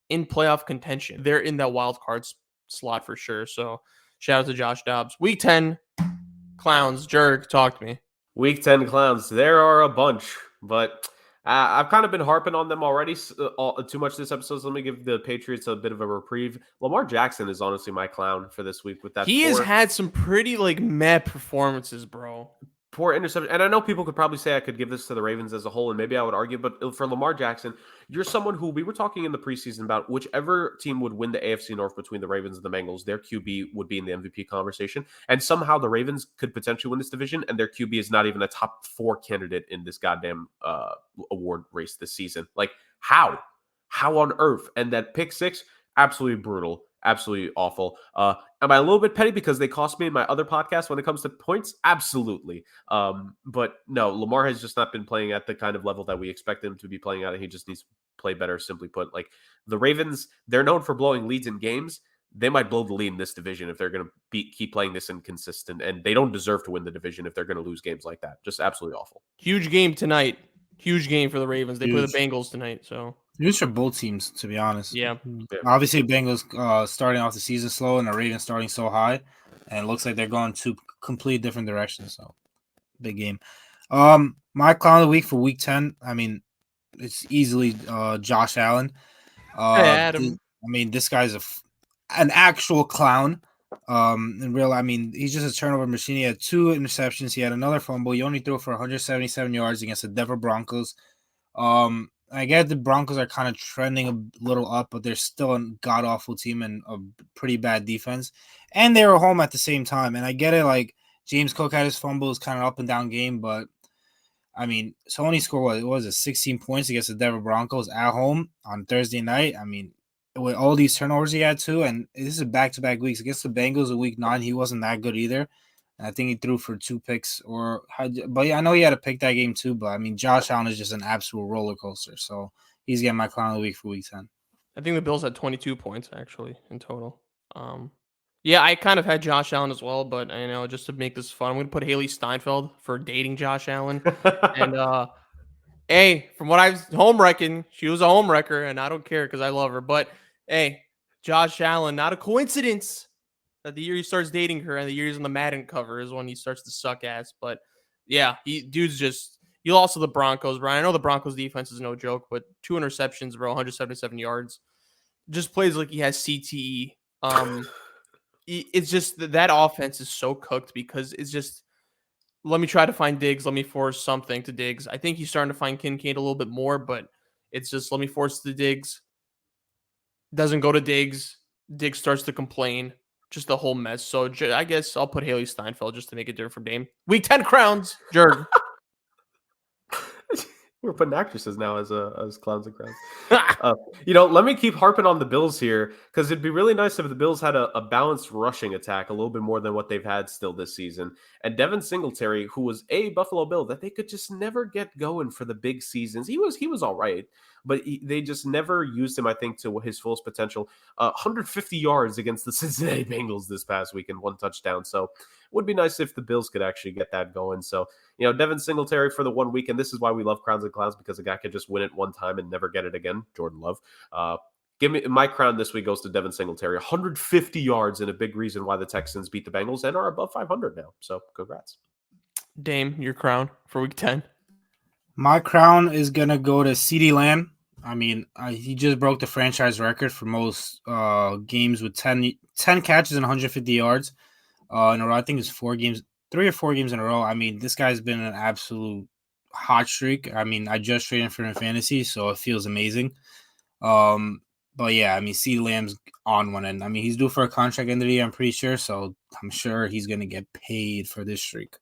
in playoff contention. They're in that wild card slot for sure. So shout out to Josh Dobbs. Week 10, clowns. Jurg, talk to me. Week 10 clowns. There are a bunch, but I've kind of been harping on them already too much this episode, so let me give the Patriots a bit of a reprieve. Lamar Jackson is honestly my clown for this week with that. He has had some pretty meh performances, bro. Poor interception. And I know people could probably say I could give this to the Ravens as a whole, and maybe I would argue, but for Lamar Jackson, you're someone who we were talking in the preseason about whichever team would win the AFC North between the Ravens and the Bengals, their QB would be in the MVP conversation. And somehow the Ravens could potentially win this division, and their QB is not even a top 4 candidate in this goddamn award race this season. Like, how? How on earth? And that pick 6, absolutely brutal. Absolutely awful. Am I a little bit petty because they cost me in my other podcast when it comes to points? Absolutely. But no, Lamar has just not been playing at the kind of level that we expect him to be playing at. He just needs to play better, simply put. Like the Ravens, they're known for blowing leads in games. they might blow the lead in this division if they're going to keep playing this inconsistent, and they don't deserve to win the division if they're going to lose games like that. Just absolutely awful. Huge game tonight. Huge game for the Ravens. They play the Huge. Bengals tonight, so Huge for both teams, to be honest. yeah. Obviously, Bengals starting off the season slow, and the Ravens starting so high, and it looks like they're going two complete different directions. So, big game. My clown of the week for Week 10. I mean, it's easily Josh Allen. This guy's an actual clown. He's just a turnover machine. He had 2 interceptions. He had another fumble. He only threw for 177 yards against the Denver Broncos. I get the Broncos are kind of trending a little up, but they're still a god-awful team and a pretty bad defense. And they were home at the same time. And I get it, like, James Cook had his fumbles, kind of up and down game, but I mean, Sony scored, 16 points against the Denver Broncos at home on Thursday night. I mean, with all these turnovers he had too, and this is back-to-back weeks. Against the Bengals in Week 9, he wasn't that good either. And I think he threw for 2 picks. But yeah, I know he had a pick that game too, but I mean, Josh Allen is just an absolute roller coaster. So he's getting my clown of the week for Week 10. I think the Bills had 22 points, actually, in total. Yeah, I kind of had Josh Allen as well, but just to make this fun, I'm going to put Haley Steinfeld for dating Josh Allen. And hey, from what I was home wrecking, she was a home wrecker, and I don't care because I love her. But hey, Josh Allen, not a coincidence that the year he starts dating her and the year he's on the Madden cover is when he starts to suck ass. But yeah, dude's just – you also the Broncos, Brian. I know the Broncos defense is no joke, but 2 interceptions, bro, 177 yards. Just plays like he has CTE. It's just that offense is so cooked because it's just let me try to find Diggs. Let me force something to Diggs. I think he's starting to find Kincaid a little bit more, but it's just let me force the Diggs. Doesn't go to Diggs. Diggs starts to complain. Just the whole mess. So I guess I'll put Haley Steinfeld just to make it different from Dame. Week 10 crowns, Jurg. We're putting actresses now as clowns and crowns. Let me keep harping on the Bills here because it'd be really nice if the Bills had a balanced rushing attack, a little bit more than what they've had still this season. And Devin Singletary, who was a Buffalo Bill that they could just never get going for the big seasons. He was all right, but they just never used him, I think, to his fullest potential. 150 yards against the Cincinnati Bengals this past week and 1 touchdown. So it would be nice if the Bills could actually get that going. So, Devin Singletary for the 1 week, and this is why we love crowns and clowns, because a guy could just win it one time and never get it again. Jordan Love. Give me my crown this week goes to Devin Singletary. 150 yards and a big reason why the Texans beat the Bengals and are above 500 now. So congrats. Dame, your crown for Week 10. My crown is going to go to CeeDee Lamb. I mean, he just broke the franchise record for most games with 10 catches and 150 yards in a row. I think it's 3 or 4 games in a row. I mean, this guy's been an absolute hot streak. I mean, I just traded for him in fantasy, so it feels amazing. But yeah, I mean, CeeDee Lamb's on one end. I mean, he's due for a contract end of the year, I'm pretty sure. So I'm sure he's going to get paid for this streak.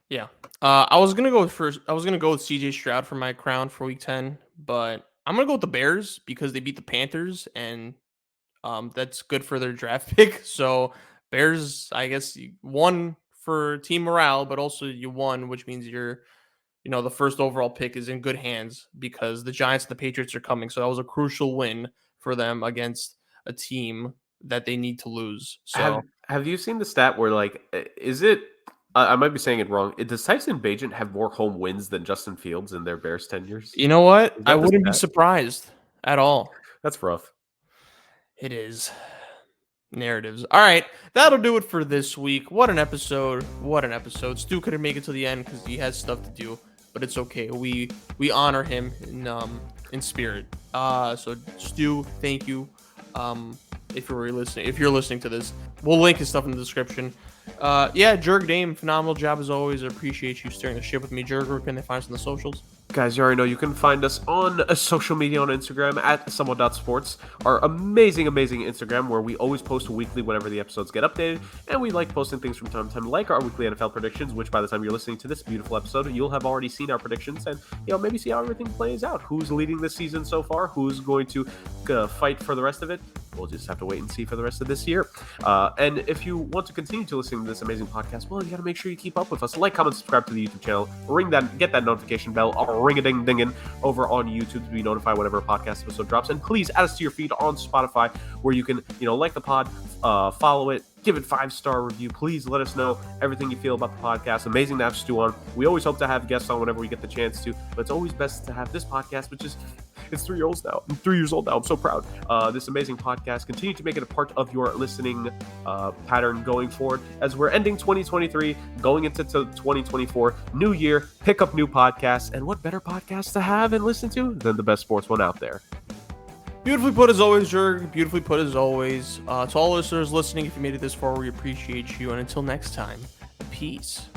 Yeah. I was gonna go with CJ Stroud for my crown for Week 10, but I'm gonna go with the Bears because they beat the Panthers, and that's good for their draft pick. So Bears, I guess, you won for team morale, but also you won, which means you're, the first overall pick is in good hands because the Giants and the Patriots are coming. So that was a crucial win for them against a team that they need to lose. So have you seen the stat where is it? I might be saying it wrong. Does Tyson Bagent have more home wins than Justin Fields in their Bears tenures? You know what? I wouldn't be surprised at all. That's rough. It is. Narratives. All right. That'll do it for this week. What an episode. Stu couldn't make it to the end because he has stuff to do, but it's okay. We honor him in spirit. So Stu, thank you. If you're listening to this, we'll link his stuff in the description. Jurg, Dame, phenomenal job as always. I appreciate you steering the ship with me. Jurg, where can they find us on the socials? Guys, you already know you can find us on social media on Instagram at SomewhatSports, our amazing Instagram where we always post weekly whenever the episodes get updated, and we like posting things from time to time, like our weekly NFL predictions, which by the time you're listening to this beautiful episode, you'll have already seen our predictions and maybe see how everything plays out. Who's leading this season so far? Who's going to fight for the rest of it? We'll just have to wait and see for the rest of this year. And if you want to continue to listen to this amazing podcast, well, you got to make sure you keep up with us. Like, comment, subscribe to the YouTube channel, get that notification bell ring-a-ding-dinging over on YouTube to be notified whenever a podcast episode drops. And please add us to your feed on Spotify, where you can, like the pod, follow it, give it 5-star review. Please let us know everything you feel about the podcast. Amazing to have Stu on. We always hope to have guests on whenever we get the chance to, but it's always best to have this podcast, which is, it's 3 years old now. I'm 3 years old now. I'm so proud. This amazing podcast. Continue to make it a part of your listening pattern going forward as we're ending 2023, going into 2024, new year, pick up new podcasts. And what better podcast to have and listen to than the best sports one out there? Beautifully put as always, Jurg. Beautifully put as always. To all listeners listening, if you made it this far, we appreciate you. And until next time, peace.